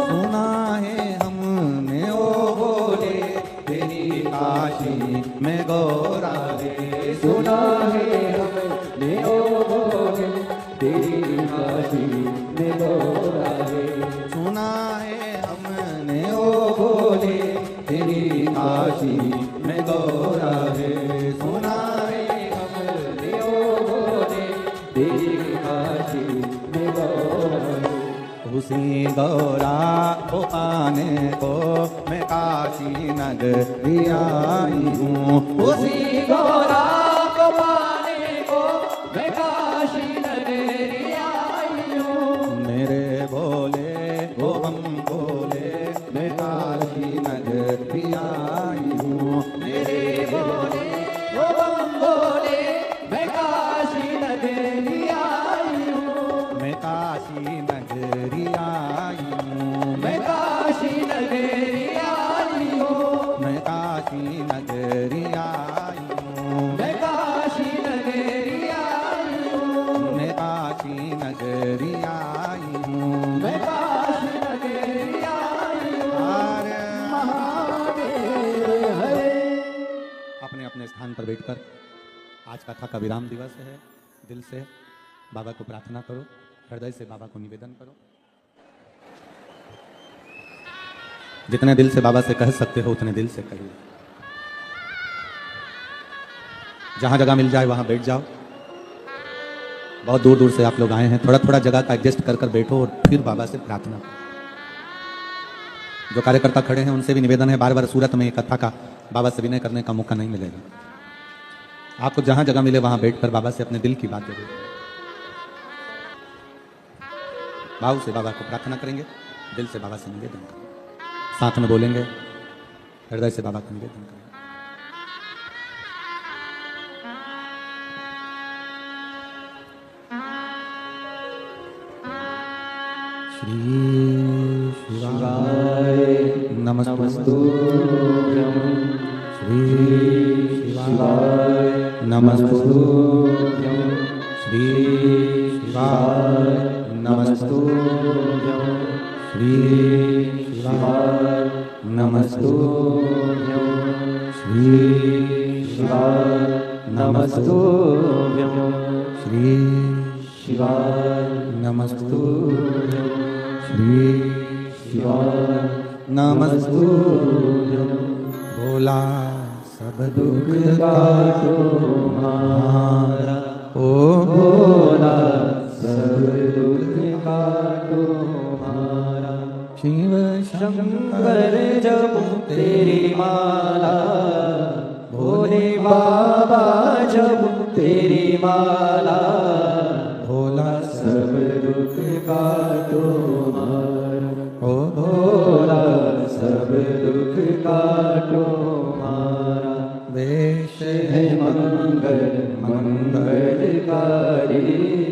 सुना है हमने ओ भोले तेरी काशी में गौरा है। सुना है हमने ओ भोले तेरी काशी में गौरा है। सुना है हमने ओ भोले तेरी काशी में गौरा है। सुना है हमने ओ भोले तेरी काशी में गौरा है। उसी गौरा को पाने को मैं काशी नगरी आई हूँ। उसी गौरा को पाने को मैं काशी नगरी आई हूँ। मेरे भोले ओ बम भोले मैं काशी नगरी आई हूँ। मेरे भोले ओ बम भोले मैं काशी नगरी आई हूँ। मैं काशी नगरी आई हूँ। मैं काशी आज कथा का विराम दिवस है। दिल से बाबा को प्रार्थना करो, हृदय से बाबा को निवेदन करो। जितने दिल से बाबा से कह सकते हो उतने दिल से कहिए। जहां जगह मिल जाए वहां बैठ जाओ। बहुत दूर दूर से आप लोग आए हैं, थोड़ा थोड़ा जगह का एडजस्ट कर कर बैठो और फिर बाबा से प्रार्थना करो। जो कार्यकर्ता खड़े हैं उनसे भी निवेदन है, बार बार सूरत में कथा का बाबा से विनय करने का मौका नहीं मिलेगा। आपको जहां जगह मिले वहां बैठकर बाबा से अपने दिल की बात जरूर भाव से बाबा को प्रार्थना करेंगे, दिल से बाबा से निवेदन करेंगे, साथ में बोलेंगे, हृदय से बाबा को निवेदन करेंगे। श्री शिवाय नमस्तुभ्यं। श्री शिवाय नमस्तुभ्यं। श्री शिवाय नमस्तुभ्यं। श्री शिवाय नमस्तुभ्यं। श्री शिवाय नमस्तुभ्यं। श्री शिवाय नमस्तुभ्यं। श्री शिवाय नमस्तुभ्यं। भोला सब दुख काटो हमारा, ओ भोला सब दुख काटो हमारा। शिव शंकर जप तेरी माला, भोले बाबा जप तेरी माला। भोला सब दुख काटो हमारा, ओ भोला सब दुख काटो हमारा। वेश है मंगल मंगलकारी,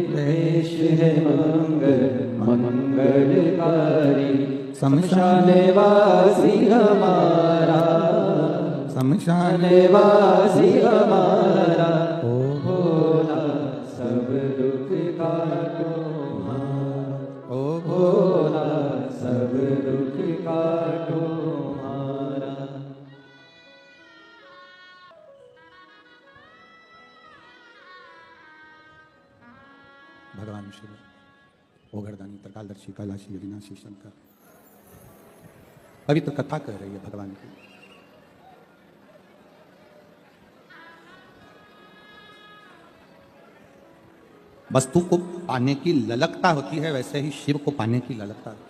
वेश है मंगल मंगलकारी। शमशान वासी हमारा, शमशान वासी हमारा। ओ भोला सब दुख काटो हमारा, ओ भोला सब दुख काटो हमारा। भगवान शिव, ओघरदानी, त्रिकालदर्शी, कैलाशी, अविनाशी शंकर पवित्र कथा कह रही है भगवान की। वस्तु को पाने की ललकता होती है, वैसे ही शिव को पाने की ललकता होती है।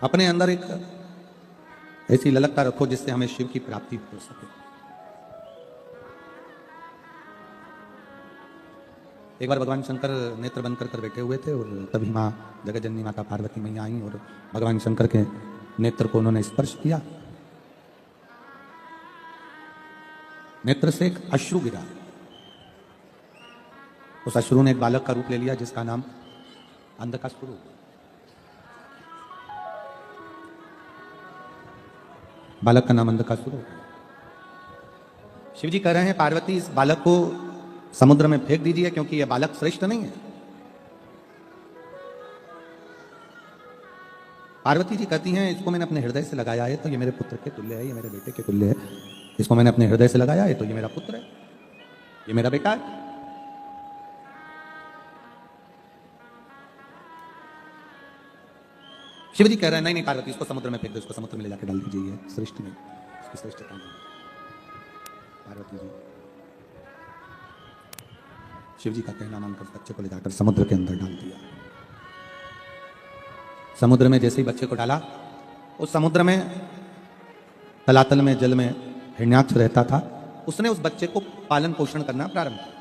अपने अंदर एक ऐसी ललकता रखो जिससे हमें शिव की प्राप्ति हो सके। एक बार भगवान शंकर नेत्र बंद कर बैठे हुए थे और तभी माँ जगतजननी माता पार्वती मैया आई और भगवान शंकर के नेत्र को उन्होंने स्पर्श किया। नेत्र से एक अश्रु गिरा। उस अश्रु ने एक बालक का रूप ले लिया जिसका नाम अंधकासुर। बालक का नाम अंधकासुर। शिव जी कह रहे हैं पार्वती इस बालक को समुद्र में फेंक दीजिए क्योंकि यह बालक श्रेष्ठ नहीं है। पार्वती जी कहती हैं इसको मैंने अपने हृदय से लगाया है तो ये मेरे पुत्र के तुल्य है, ये मेरे बेटे के तुल्य है। इसको मैंने अपने हृदय से लगाया है तो ये मेरा पुत्र है, ये मेरा बेटा है। शिव जी कह रहे हैं नहीं नहीं पार्वती इसको समुद्र में फेंक दो, इसको समुद्र में ले जाकर डाल दीजिए, श्रेष्ठ नहीं, इसकी श्रेष्ठता नहीं। पार्वती जी शिव जी का कहना मानकर बच्चे को ले जाकर समुद्र के अंदर डाल दिया। समुद्र में जैसे ही बच्चे को डाला, उस समुद्र में तलातल में जल में हिरण्याक्ष रहता था। उसने उस बच्चे को पालन पोषण करना प्रारंभ किया।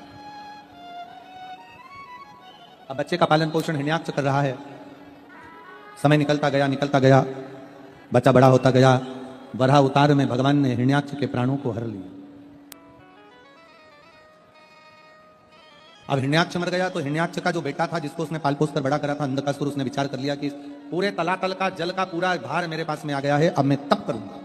अब बच्चे का पालन पोषण हिरण्याक्ष कर रहा है। समय निकलता गया, बच्चा बड़ा होता गया। वराह अवतार में भगवान ने हिरण्याक्ष के प्राणों को हर लिया। अब हिरण्याक्ष मर गया तो हिरण्याक्ष का जो बेटा था जिसको उसने पाल पोस कर बड़ा करा था अंधकासुर, उसने विचार कर लिया कि पूरे तलातल का जल का पूरा भार मेरे पास में आ गया है, अब मैं तप करूंगा।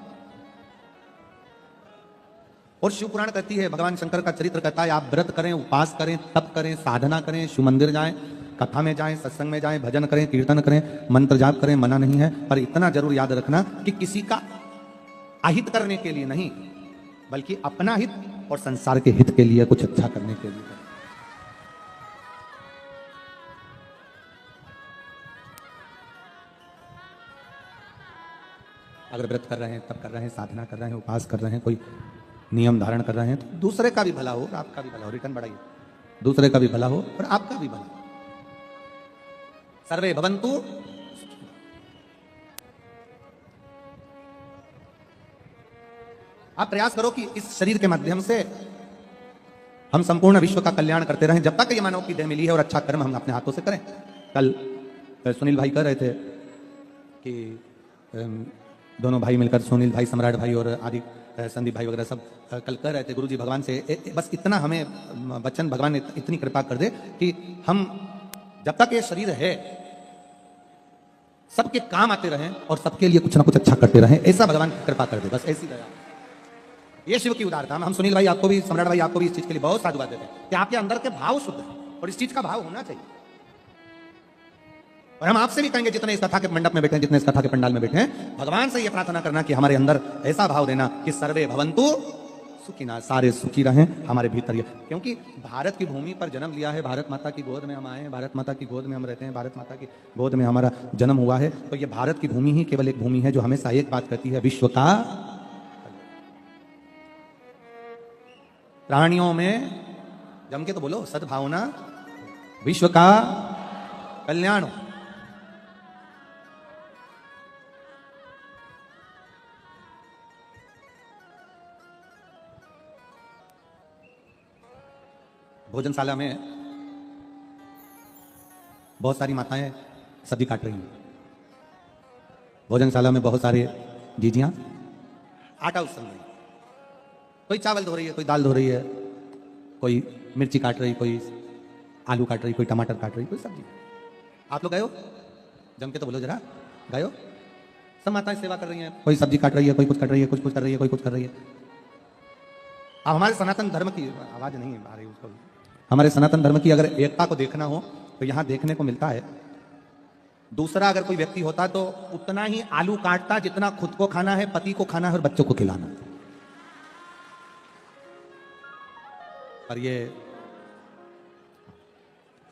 और शिव पुराण कहती है, भगवान शंकर का चरित्र कहता है आप व्रत करें, उपवास करें, तप करें, साधना करें, शिव मंदिर जाएं, कथा में जाएं, सत्संग में जाएं, भजन करें, कीर्तन करें, मंत्र जाप करें, मना नहीं है। पर इतना जरूर याद रखना कि किसी का अहित करने के लिए नहीं, बल्कि अपना हित और संसार के हित के लिए, कुछ अच्छा करने के लिए करें। अगर व्रत कर रहे हैं, तप कर रहे हैं, साधना कर रहे हैं, उपास कर रहे हैं, कोई नियम धारण कर रहे हैं, तो दूसरे का भी भला हो और आपका भी भला हो। रिटर्न बढ़ाइए, दूसरे का भी भला हो और आपका भी भला हो। सर्वे भवन्तु। आप प्रयास करो कि इस शरीर के माध्यम से हम संपूर्ण विश्व का कल्याण करते रहें, जब तक ये मानव की देह मिली है, और अच्छा कर्म हम अपने हाथों से करें। कल सुनील भाई कह रहे थे कि दोनों भाई मिलकर, सुनील भाई, सम्राट भाई और आदि संदीप भाई वगैरह सब कल कह रहे थे, गुरुजी भगवान से बस इतना हमें वचन, भगवान ने इतनी कृपा कर दे कि हम जब तक ये शरीर है सबके काम आते रहें और सबके लिए कुछ ना कुछ अच्छा करते रहें, ऐसा भगवान कृपा कर दे, बस ऐसी दया। ये शिव की उदारता। हम सुनील भाई आपको भी, सम्राट भाई आपको भी इस चीज के लिए बहुत साधुवाद देते हैं कि आपके अंदर के भाव शुद्ध है और इस चीज का भाव होना चाहिए। और हम आपसे भी कहेंगे, जितने इस कथा के मंडप में बैठे हैं, जितने इस कथा के पंडाल में बैठे हैं, भगवान से ये प्रार्थना करना कि हमारे अंदर ऐसा भाव देना कि सर्वे भवन्तु सुखिनः, सारे सुखी रहें हमारे भीतर। क्योंकि भारत की भूमि पर जन्म लिया है, भारत माता की गोद में हम आए हैं, भारत माता की गोद में हम रहते हैं, भारत माता की गोद में हमारा जन्म हुआ है। तो ये भारत की भूमि ही केवल एक भूमि है जो हमेशा एक बात कहती है, विश्व का प्राणियों में, जम के तो बोलो, सद्भावना, विश्व का कल्याण। भोजनशाला में बहुत सारी माताएं सब्जी काट रही हैं। भोजनशाला में बहुत सारे जीजियां आटा उसल रही हैं। कोई चावल धो रही है, कोई दाल धो रही है, कोई मिर्ची काट रही, कोई आलू काट रही, कोई टमाटर काट रही, कोई सब्जी। आप लोग गए हो? जम के तो बोलो जरा, गए हो? सब माताएं सेवा कर रही हैं, कोई सब्जी काट रही है, कोई कुछ कर रही है, कुछ कर रही है, कोई कुछ कर रही है। अब हमारे सनातन धर्म की आवाज नहीं आ रही उसको, हमारे सनातन धर्म की अगर एकता को देखना हो तो यहां देखने को मिलता है, दूसरा अगर कोई व्यक्ति होता तो उतना ही आलू काटता जितना खुद को खाना है, पति को खाना है और बच्चों को खिलाना। पर ये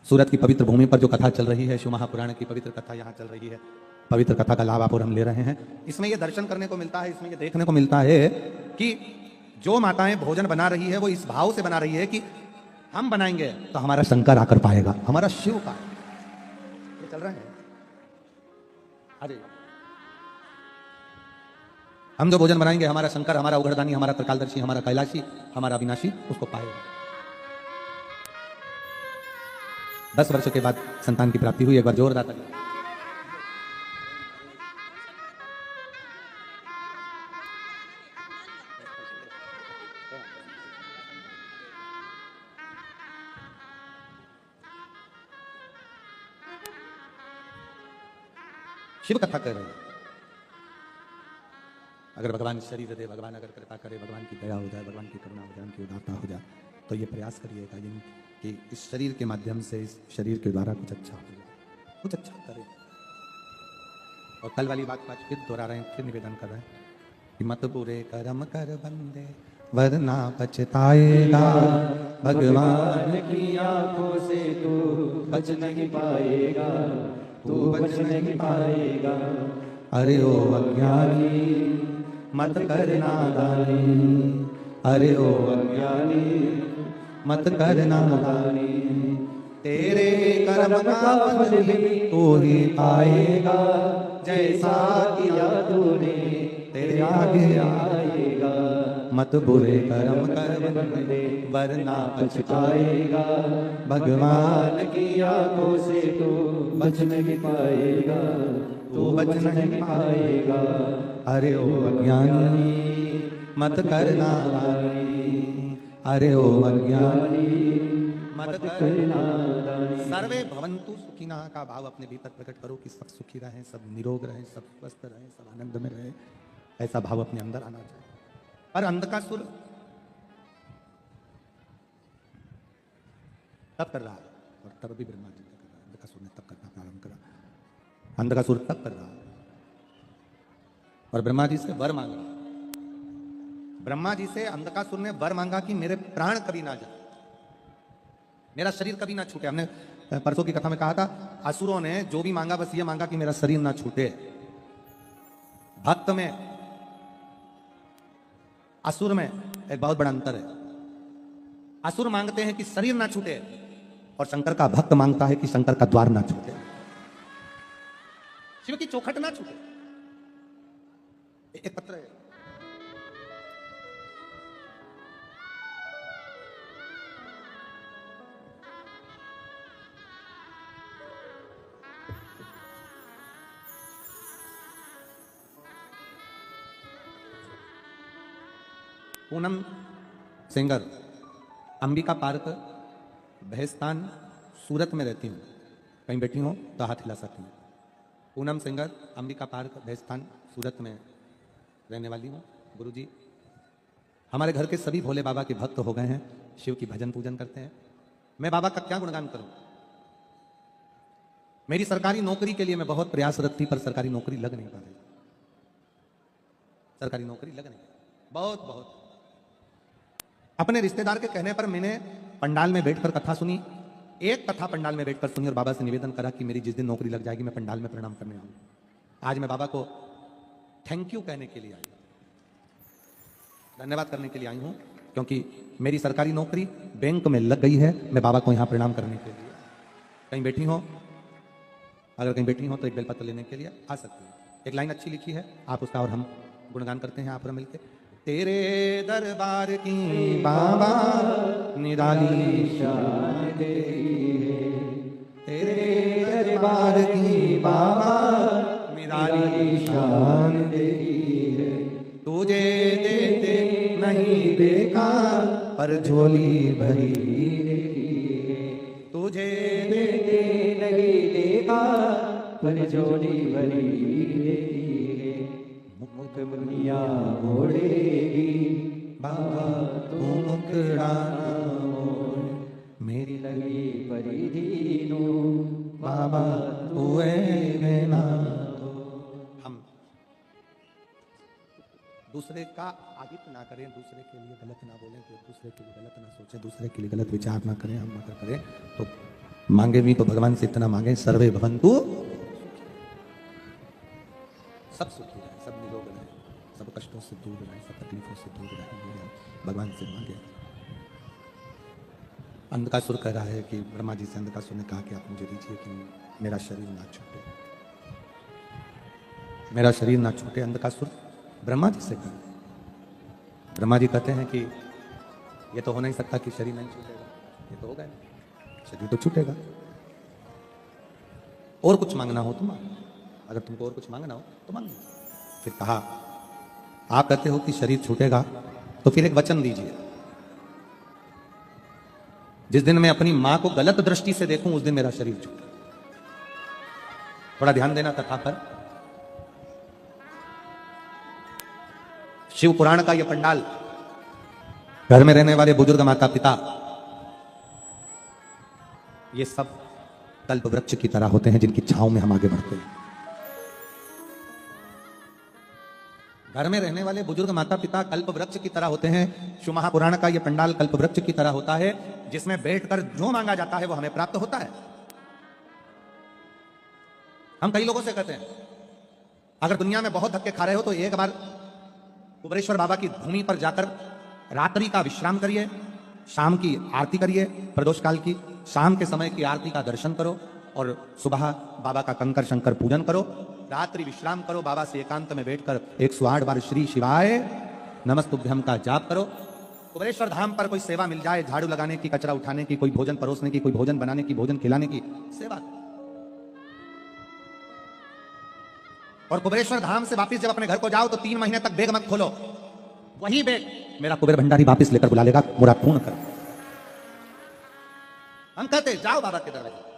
सूरत की पवित्र भूमि पर जो कथा चल रही है, शिव महापुराण की पवित्र कथा यहाँ चल रही है, पवित्र कथा का लाभ आप और हम ले रहे हैं। इसमें ये दर्शन करने को मिलता है, इसमें ये देखने को मिलता है कि जो माताएं भोजन बना रही है वो इस भाव से बना रही है कि हम बनाएंगे तो हमारा शंकर आकर पाएगा, हमारा शिव का। ये चल रहे हैं, अरे हम जो भोजन बनाएंगे हमारा शंकर, हमारा उघड़दानी, हमारा त्रिकालदर्शी, हमारा कैलाशी, हमारा अविनाशी उसको पाएगा। 10 वर्षों के बाद संतान की प्राप्ति हुई। एक बार जोरदार ताली। शिव कथा कर रहे हैं। अगर भगवान शरीर दे, भगवान अगर कृपा करे, भगवान की दया हो जाए, भगवान की करुणा हो जाए, उनकी उदारता हो जाए, तो ये प्रयास करिएगा कि इस शरीर के माध्यम से, इस शरीर के द्वारा कुछ अच्छा हो जाए, कुछ अच्छा करें। और कल वाली बात आज फिर दोहरा रहे हैं, फिर निवेदन कर रहे हैं कि मत बुरे कर्म कर बंदे वरना पछताएगा, भगवान की आंखों से तू बच नहीं पाएगा, तू बच नहीं पाएगा। अरे ओ अज्ञानी मत कर नादानी, अरे ओ अज्ञानी मत कर नादानी, तेरे कर्म का फल भी तू ही पाएगा, जैसा किया तूने तेरे आगे आएगा। मत बुरे कर्म कर बंदे वरना पछताएगा, भगवान की आंखों से तू बच नहीं पाएगा, तू बच नहीं पाएगा। अरे ओ अज्ञानी मत कर नादानी, अरे ओ अज्ञानी मत कर नादानी। सर्वे भवन्तु सुखिनः का भाव अपने भीतर प्रकट करो कि सब सुखी रहें, सब निरोग रहें, सब स्वस्थ रहें, सब आनंद में रहें। ऐसा भाव अपने अंदर आना चाहिए। और अंधकासुर तब कर रहा है, और तब भी ब्रह्मा जी कर रहा है। अंधकासुर ने तब करना प्रारंभ करा, अंधकासुर तब कर रहा है और ब्रह्मा जी से वर मांग रहा है ब्रह्मा जी से अंधकासुर ने वर मांगा कि मेरे प्राण कभी ना जाए, मेरा शरीर कभी ना छूटे। हमने परसों की कथा में कहा था, असुरों ने जो भी मांगा बस ये मांगा कि मेरा शरीर ना छूटे। भक्त में असुर में एक बहुत बड़ा अंतर है। असुर मांगते हैं कि शरीर ना छूटे और शंकर का भक्त मांगता है कि शंकर का द्वार ना छूटे, शिव की चौखट ना छूटे। एक पत्र है, पूनम सिंगर, अंबिका पार्क, भैस्तान, सूरत में रहती हूँ। कहीं बैठी हो तो हाथ हिला सकती हूँ। पूनम सिंगर, अंबिका पार्क, भैस्तान, सूरत में रहने वाली हूँ। गुरुजी हमारे घर के सभी भोले बाबा के भक्त हो गए हैं, शिव की भजन पूजन करते हैं। मैं बाबा का क्या गुणगान करूं? मेरी सरकारी नौकरी के लिए मैं बहुत प्रयासरत थी, पर सरकारी नौकरी लग नहीं पा रही। सरकारी नौकरी लग नहीं, बहुत बहुत अपने रिश्तेदार के कहने पर मैंने पंडाल में बैठकर कथा सुनी। एक कथा पंडाल में बैठकर सुनी और बाबा से निवेदन करा कि मेरी जिस दिन नौकरी लग जाएगी मैं पंडाल में प्रणाम करने आऊंगा। आज मैं बाबा को थैंक यू कहने के लिए आई हूं, धन्यवाद करने के लिए आई हूं, क्योंकि मेरी सरकारी नौकरी बैंक में लग गई है। मैं बाबा को यहां प्रणाम करने के लिए, कहीं बैठी हो, अगर कहीं बैठी हो तो एक बेलपत्र लेने के लिए आ सकती है। एक लाइन अच्छी लिखी है, आप उसका और हम गुणगान करते हैं आप मिलकर। तेरे दरबार की बाबा निराली शान तेरी है, तेरे दरबार की बाबा निराली शान तेरी है। तुझे देते नहीं बेकार पर झोली भरी है, तुझे देते नहीं बेकार पर झोली भरी है। मुख मुनिया मोड़ेगी बाबा तू मुखड़ा मोड़, मेरी लगी परिधीनो बाबा तू है ना। हम दूसरे का आदित्य ना करें, दूसरे के लिए गलत ना बोलें, तो दूसरे के लिए गलत ना सोचें, दूसरे के लिए गलत विचार ना करें। हम अगर करें तो मांगे भी तो भगवान से इतना मांगे, सर्वे भवन्तु, सब सुखी रहे, सब निरोग रहे, सब कष्टों से दूर रहे, सब तकलीफों से दूर रहे, भगवान से मांगे। अंधकासुर कह रहा है कि ब्रह्मा जी से अंधकासुर ने कहा कि आप मुझे दीजिए कि मेरा शरीर ना छूटे, मेरा शरीर ना छूटे। अंधकासुर ब्रह्मा जी से कहा, ब्रह्मा जी कहते हैं कि ये तो हो नहीं सकता कि शरीर नहीं छूटेगा, ये तो हो गया, शरीर तो छूटेगा। और कुछ मांगना हो तो मांगो, अगर तुमको और कुछ मांगना हो तो मांगो। फिर कहा, आप कहते हो कि शरीर छूटेगा, तो फिर एक वचन दीजिए, जिस दिन मैं अपनी मां को गलत दृष्टि से देखूं उस दिन मेरा शरीर छूटे। थोड़ा ध्यान देना कथा पर। शिव पुराण का यह पंडाल, घर में रहने वाले बुजुर्ग माता पिता, ये सब कल्प वृक्ष की तरह होते हैं जिनकी छांव में हम आगे बढ़ते हैं। घर में रहने वाले बुजुर्ग माता पिता कल्प वृक्ष की तरह होते हैं। शिव महापुराण का यह पंडाल कल्प वृक्ष की तरह होता है, जिसमें बैठकर जो मांगा जाता है वो हमें प्राप्त होता है। हम कई लोगों से कहते हैं, अगर दुनिया में बहुत धक्के खा रहे हो तो एक बार कुबेरेश्वर बाबा की भूमि पर जाकर रात्रि का विश्राम करिए, शाम की आरती करिए, प्रदोष काल की शाम के समय की आरती का दर्शन करो और सुबह बाबा का कंकर शंकर पूजन करो, रात्रि विश्राम करो, बाबा से एकांत में बैठकर 108 बार श्री शिवाय नमस्तुभ्यम का जाप करो। कुबेरेश्वर धाम पर कोई सेवा मिल जाए, झाड़ू लगाने की, कचरा उठाने की, कोई भोजन परोसने की, कोई भोजन बनाने की, भोजन खिलाने की सेवा। और कुबेरेश्वर धाम से वापिस जब अपने घर को जाओ तो 3 महीने तक बैग मत खोलो, वही बैग मेरा कुबेर भंडारी वापिस लेकर बुला लेगा, मुराद पूर्ण कर। हम कहते जाओ बाबा के दरवाजे।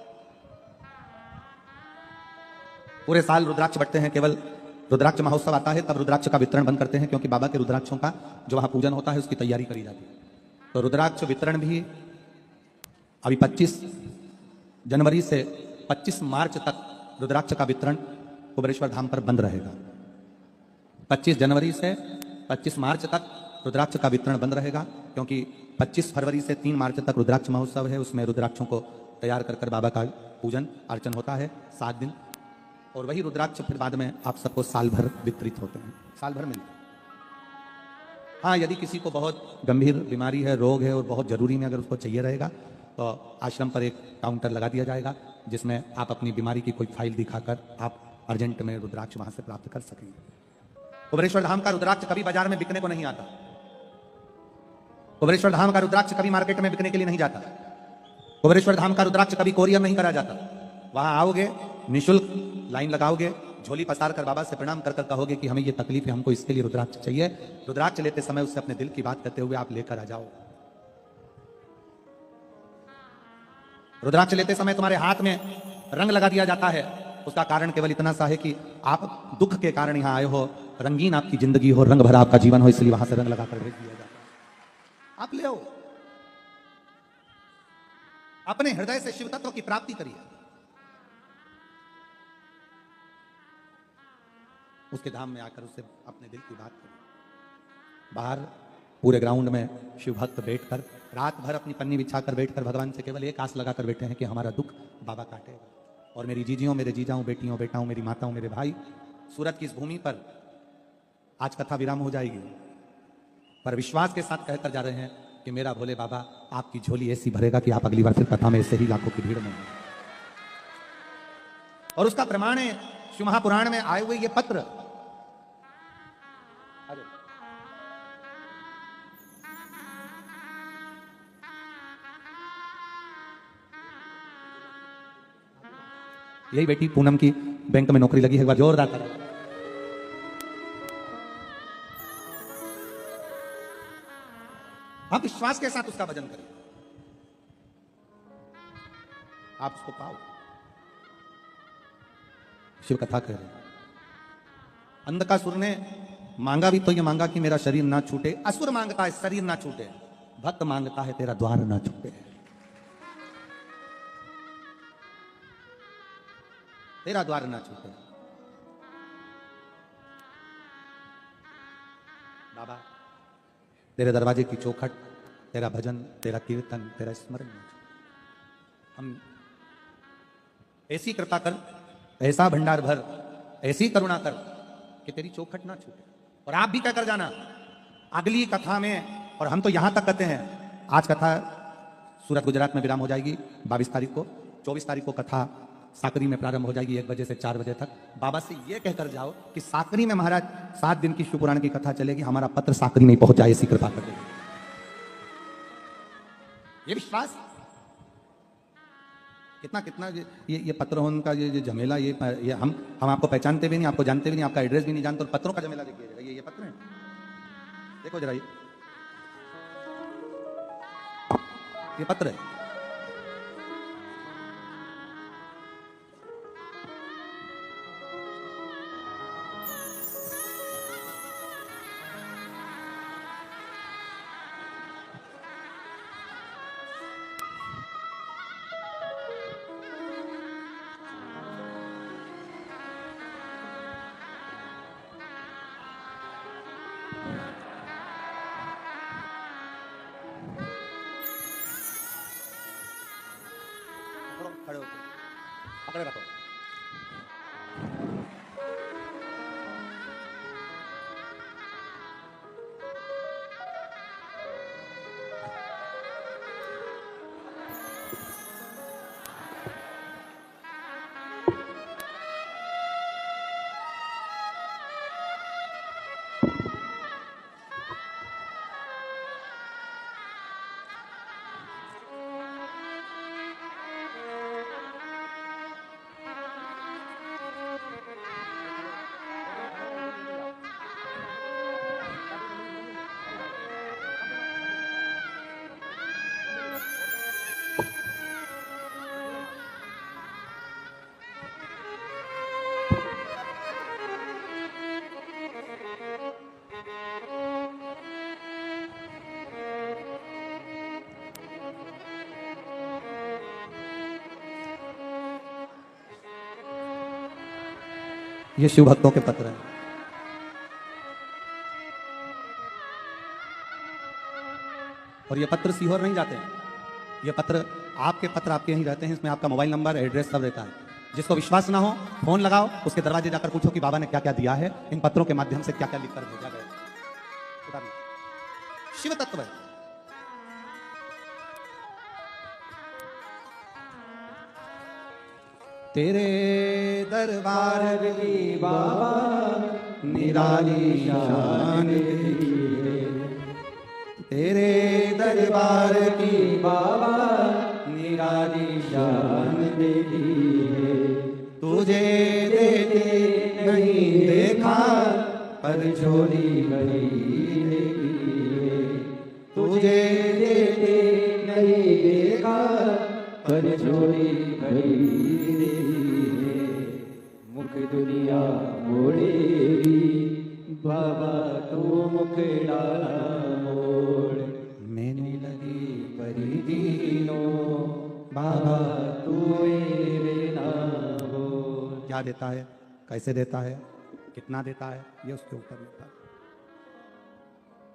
पूरे साल रुद्राक्ष बटते हैं, केवल रुद्राक्ष महोत्सव आता है तब रुद्राक्ष का वितरण बंद करते हैं, क्योंकि बाबा के रुद्राक्षों का जो वहां पूजन होता है उसकी तैयारी करी जाती है। तो रुद्राक्ष वितरण भी अभी 25 जनवरी से 25 मार्च तक रुद्राक्ष का वितरण कुबेरेश्वर धाम पर बंद रहेगा। 25 जनवरी से 25 मार्च तक रुद्राक्ष का वितरण बंद रहेगा, क्योंकि 25 फरवरी से 3 मार्च तक रुद्राक्ष महोत्सव है। उसमें रुद्राक्षों को तैयार कर बाबा का पूजन अर्चन होता है 7 दिन, और वही रुद्राक्ष फिर बाद में आप सबको साल भर वितरित होते हैं, साल भर मिलते हैं। हाँ, यदि किसी को बहुत गंभीर बीमारी है, रोग है और बहुत जरूरी में अगर उसको चाहिए रहेगा तो आश्रम पर एक काउंटर लगा दिया जाएगा, जिसमें आप अपनी बीमारी की कोई फाइल दिखाकर आप अर्जेंट में रुद्राक्ष वहां से प्राप्त कर सकेंगे। कुबेरेश्वर धाम का रुद्राक्ष कभी बाजार में बिकने को नहीं आता। कुबेरेश्वर धाम का रुद्राक्ष कभी मार्केट में बिकने के लिए नहीं जाता। कुबेरेश्वर धाम का रुद्राक्ष कभी कोरियर नहीं करा जाता। वहां आओगे, निःशुल्क लाइन लगाओगे, झोली पसार कर बाबा से प्रणाम कर कहोगे कि हमें ये तकलीफ है, हमको इसके लिए रुद्राक्ष चाहिए। रुद्राक्ष लेते समय उससे अपने दिल की बात करते हुए आप लेकर आ जाओ। रुद्राक्ष लेते समय तुम्हारे हाथ में रंग लगा दिया जाता है। उसका कारण केवल इतना सा है कि आप दुख के कारण यहां आए हो, रंगीन आपकी जिंदगी हो, रंग भरा आपका जीवन हो, इसलिए वहां से रंग लगाकर भेज दिया जाता है। आप ले आओ, अपने हृदय से शिव तत्व की प्राप्ति करिए। उसके धाम में आकर उससे अपने दिल की बात करिए। बाहर पूरे ग्राउंड में शिव भक्त बैठकर रात भर अपनी पन्नी बिछाकर बैठकर भगवान से केवल एक आस लगाकर बैठे हैं कि हमारा दुख बाबा काटेगा। और मेरी जीजियों, मेरे जीजाओं, बेटियों, बेटाओं, मेरी माताओं, मेरे भाई, सूरत की इस भूमि पर आज कथा विराम हो जाएगी, पर विश्वास के साथ कहकर जा रहे हैं कि मेरा भोले बाबा आपकी झोली ऐसी भरेगा कि आप अगली बार फिर कथा में ऐसे ही लाखों की भीड़ में होंगे। और उसका प्रमाण है शिव महापुराण में आए हुए ये पत्र। यही बेटी पूनम की बैंक में नौकरी लगी है, एक बार जोरदार करें। आप विश्वास के साथ उसका भजन करें, आप उसको पाओ। शिव कथा कह रहे हैं, अंधकासुर ने मांगा भी तो ये मांगा कि मेरा शरीर ना छूटे। असुर मांगता है शरीर ना छूटे, भक्त मांगता है तेरा द्वार ना छूटे। तेरा द्वार ना छूटे। बाबा तेरे दरवाजे की चौखट, तेरा भजन, तेरा कीर्तन, तेरा स्मरण, हम ऐसी कृपा कर, ऐसा भंडार भर, ऐसी करुणा कर कि तेरी चौखट ना छूटे। और आप भी क्या कर जाना अगली कथा में, और हम तो यहां तक कहते हैं, आज कथा सूरत गुजरात में विराम हो जाएगी 22 तारीख को। 24 तारीख को कथा साकरी में प्रारंभ हो जाएगी 1 बजे से 4 बजे तक। बाबा से ये कहकर जाओ कि साकरी में महाराज 7 दिन की शिव पुराण की कथा चलेगी, हमारा पत्र साकरी नहीं पहुंचा, ऐसी कृपा कर देगी। ये विश्वास कितना कितना ये पत्र उनका ये झमेला, ये हम आपको पहचानते भी नहीं, आपको जानते भी नहीं, आपका एड्रेस भी नहीं जानते, और पत्रों का झमेला देखिए। ये पत्र है, देखो जरा, ये पत्र है। खड़े होकर पकड़े रखो। ये शिव भक्तों के पत्र हैं। और ये पत्र सीहोर नहीं जाते हैं, ये पत्र आपके यहीं रहते हैं। इसमें आपका मोबाइल नंबर, एड्रेस सब रहता है। जिसको विश्वास ना हो फोन लगाओ, उसके दरवाजे जाकर पूछो कि बाबा ने क्या क्या दिया है, इन पत्रों के माध्यम से क्या क्या लिखकर भेजा गया। उतारिए। शिव तत्व है। तेरे दरबार की बाबा निराली शान तेरी है, तेरे दरबार की बाबा निराली शान तेरी है। तुझे देते नहीं देखा पर झोली खरीदे की है, तुझे देते नहीं देखा पर झोली खरीदे की है। मुख दुनिया मोड़ेगी बाबा तू मुख डाला मोड़, मैंने लगी परी दीनो बाबा तू मेरे नाम बोल। क्या देता है, कैसे देता है, कितना देता है, ये उसके ऊपर निर्भर।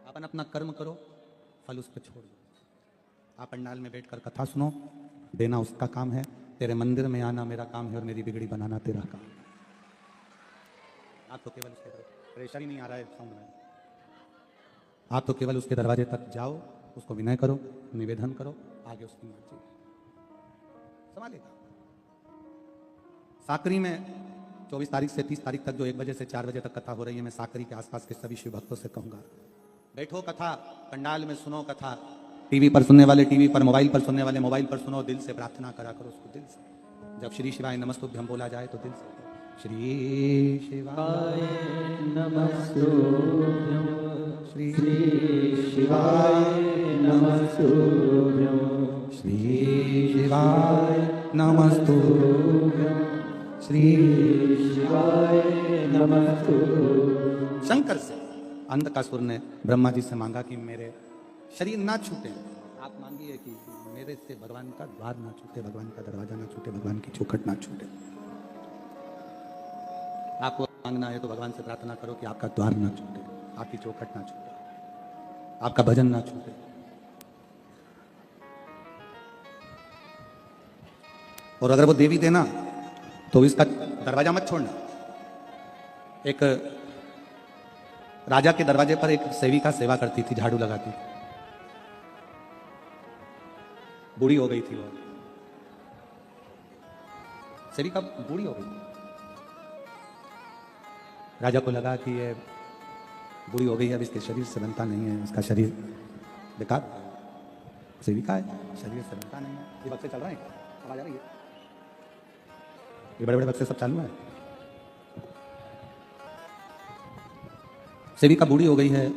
अपन अपना कर्म करो, फल उस पर छोड़ दो। आप पंडाल में बैठकर कथा सुनो, देना उसका काम है। तेरे मंदिर में आना मेरा काम है और मेरी बिगड़ी बनाना तेरा काम है। आप तो केवल उसके प्रेशर ही नहीं आ रहा है साउंड में। आप तो केवल उसके दरवाजे तक जाओ, उसको विनय करो, निवेदन करो, आगे उसकी मर्जी संभालेगा। साकरी में 24 तारीख से 30 तारीख तक जो 1 बजे से 4 बजे तक कथा हो रही है, मैं साकरी के आसपास के सभी शिव भक्तों से कहूंगा, बैठो कथा पंडाल में सुनो कथा। टीवी पर सुनने वाले टीवी पर, मोबाइल पर सुनने वाले मोबाइल पर सुनो। दिल से प्रार्थना करा करो उसको, दिल से। जब श्री शिवाय नमस्तुभ्यं बोला जाए तो दिल से श्री शिवाय नमस्तुभ्यं, श्री शिवाय नमस्तुभ्यं, श्री शिवाय नमस्तुभ्यं, श्री शिवाय नमस्तुभ्यं। शंकर से अंधकासुर ने ब्रह्मा जी से मांगा कि मेरे शरीर ना छूटे। आप मांगिए कि मेरे से भगवान का द्वार ना छूटे, भगवान का दरवाजा ना छूटे, भगवान की चौखट ना छूटे। आपको मांगना है तो भगवान से प्रार्थना करो कि आपका द्वार ना छूटे, आपकी चौखट ना छूटे, आपका भजन ना छूटे। और अगर वो देवी देना तो इसका दरवाजा मत छोड़ना। एक राजा के दरवाजे पर एक सेविका सेवा करती थी, झाड़ू लगाती थी। बूढ़ी हो गई थी वो, सेविका बूढ़ी हो गई। राजा को लगा कि ये बूढ़ी हो गई है, अब इसके शरीर से बनता नहीं है, इसका शरीर बेकार। सेविका है, शरीर से बनता नहीं है। ये बक्से चल रहे हैं, आवाज आ रही है, ये बड़े बड़े बक्से सब चालू है। सेविका बूढ़ी हो गई है।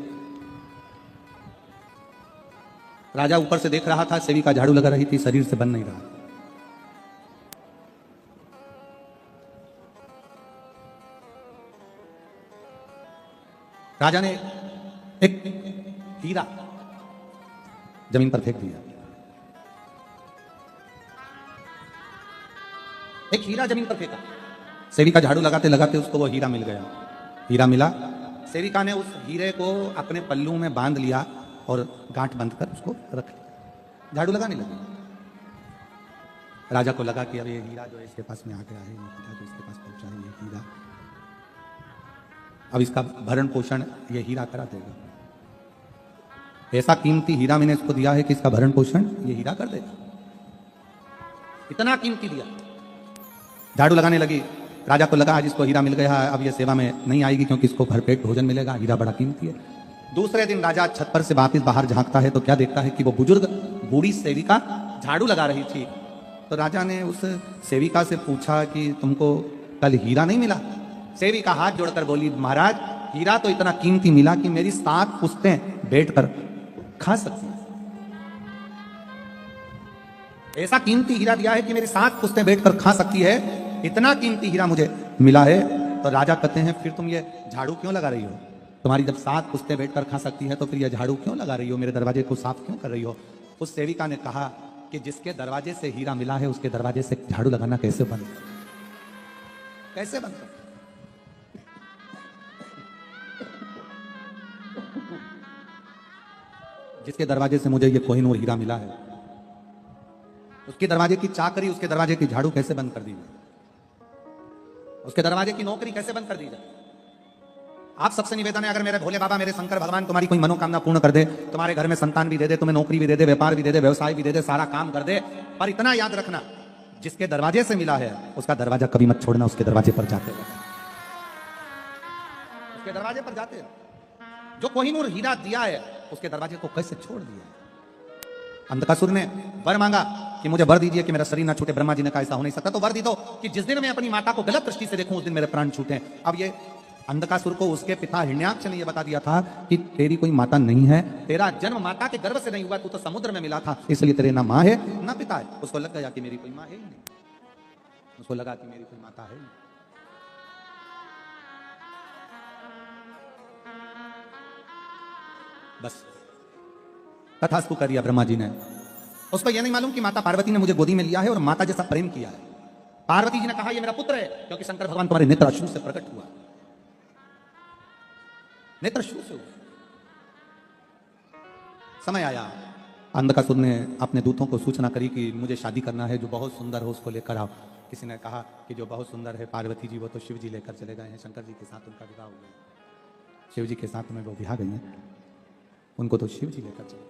राजा ऊपर से देख रहा था, सेविका झाड़ू लगा रही थी, शरीर से बन नहीं रहा। राजा ने एक हीरा जमीन पर फेंक दिया। एक हीरा जमीन पर फेंका। सेविका झाड़ू लगाते लगाते उसको वो हीरा मिल गया। हीरा मिला, सेविका ने उस हीरे को अपने पल्लू में बांध लिया और गांठ बंद कर उसको रख लिया, झाड़ू लगाने लगी। राजा को लगा कि अब ये हीरा जो है इसके पास में आ गया है, ये हीरा जो इसके पास पहुंचा है, ये हीरा अब इसका भरण पोषण ये हीरा करा देगा। ऐसा कीमती हीरा मैंने इसको दिया है कि इसका भरण पोषण ये हीरा कर देगा। इतना कीमती दिया। झाड़ू लगाने लगी। राजा को लगा आज इसको हीरा मिल गया है, अब ये सेवा में नहीं आएगी क्योंकि इसको भरपेट भोजन मिलेगा, हीरा बड़ा कीमती है। दूसरे दिन राजा छत पर से वापिस बाहर झांकता है तो क्या देखता है कि वो बुजुर्ग बूढ़ी सेविका झाड़ू लगा रही थी। तो राजा ने उस सेविका से पूछा कि तुमको कल हीरा नहीं मिला? सेविका हाथ जोड़कर बोली, महाराज हीरा तो इतना कीमती मिला कि मेरी 7 पुश्तें बैठकर खा सकती हैं। ऐसा कीमती हीरा दिया है कि मेरी 7 पुश्तें बैठकर खा सकती है, इतना कीमती हीरा मुझे मिला है। तो राजा कहते हैं फिर तुम ये झाड़ू क्यों लगा रही हो? तुम्हारी जब 7 पुश्तें बैठकर खा सकती है तो फिर ये झाड़ू क्यों लगा रही हो, मेरे दरवाजे को साफ क्यों कर रही हो? उस सेविका ने कहा कि जिसके दरवाजे से हीरा मिला है उसके दरवाजे से झाड़ू लगाना कैसे बंद, कैसे बंद? किसके दरवाजे से मुझे ये कोहिनूर हीरा मिला है, उसके दरवाजे की चाकरी, उसके दरवाजे की झाड़ू कैसे बंद कर दी जाए, उसके दरवाजे की नौकरी कैसे बंद कर दी जाए। आप सबसे निवेदन है, अगर मेरे भोले बाबा, मेरे शंकर भगवान तुम्हारी कोई मनोकामना पूर्ण कर दे, तुम्हारे घर में संतान भी दे दे, तुम्हें नौकरी भी दे दे, व्यापार भी दे दे, व्यवसाय भी दे दे, सारा काम कर दे, पर इतना याद रखना, जिसके दरवाजे से मिला है उसका दरवाजा कभी मत छोड़ना, उसके दरवाजे पर जाते रहो, उसके दरवाजे पर जाते रहो। जो कोहिनूर हीरा दिया है उसके दरवाजे को कैसे छोड़ दिया। अंधकासुर ने वर मांगा कि मुझे वर दीजिए कि मेरा शरीर ना छूटे। ब्रह्मा जी ने कहा ऐसा हो नहीं सकता, तो वर दी दो कि जिस दिन मैं अपनी माता को गलत दृष्टि से देखूं उस दिन मेरे प्राण छूटे। अब ये अंधकासुर को उसके पिता हिरण्याक्ष ने यह बता दिया था कि तेरी कोई माता नहीं है, तेरा जन्म माता के गर्भ से नहीं हुआ, तू तो समुद्र में मिला था, इसलिए तेरे ना माँ है ना पिता है। उसको लग गया कि मेरी कोई माँ है ही नहीं, उसको लगा कि मेरी कोई माता है ही नहीं। बस तथास्तु कर दिया ब्रह्मा जी ने। उसको यह नहीं मालूम कि माता पार्वती ने मुझे गोदी में लिया है और माता जैसा प्रेम किया है। पार्वती जी ने कहा यह मेरा पुत्र है, क्योंकि शंकर भगवान तुम्हारे नेत्र अश्रु से प्रकट हुआ, नेत्र अश्रु से हुआ। समय आया, अंधकासुर ने अपने दूतों को सूचना करी कि मुझे शादी करना है, जो बहुत सुंदर हो उसको लेकर आओ। किसी ने कहा कि जो बहुत सुंदर है पार्वती जी, वो तो शिव जी लेकर चले गए हैं, शंकर जी के साथ उनका विवाह हो गया, शिव जी के साथ में वो विवाह गई हैं, उनको तो शिव जी लेकर चले।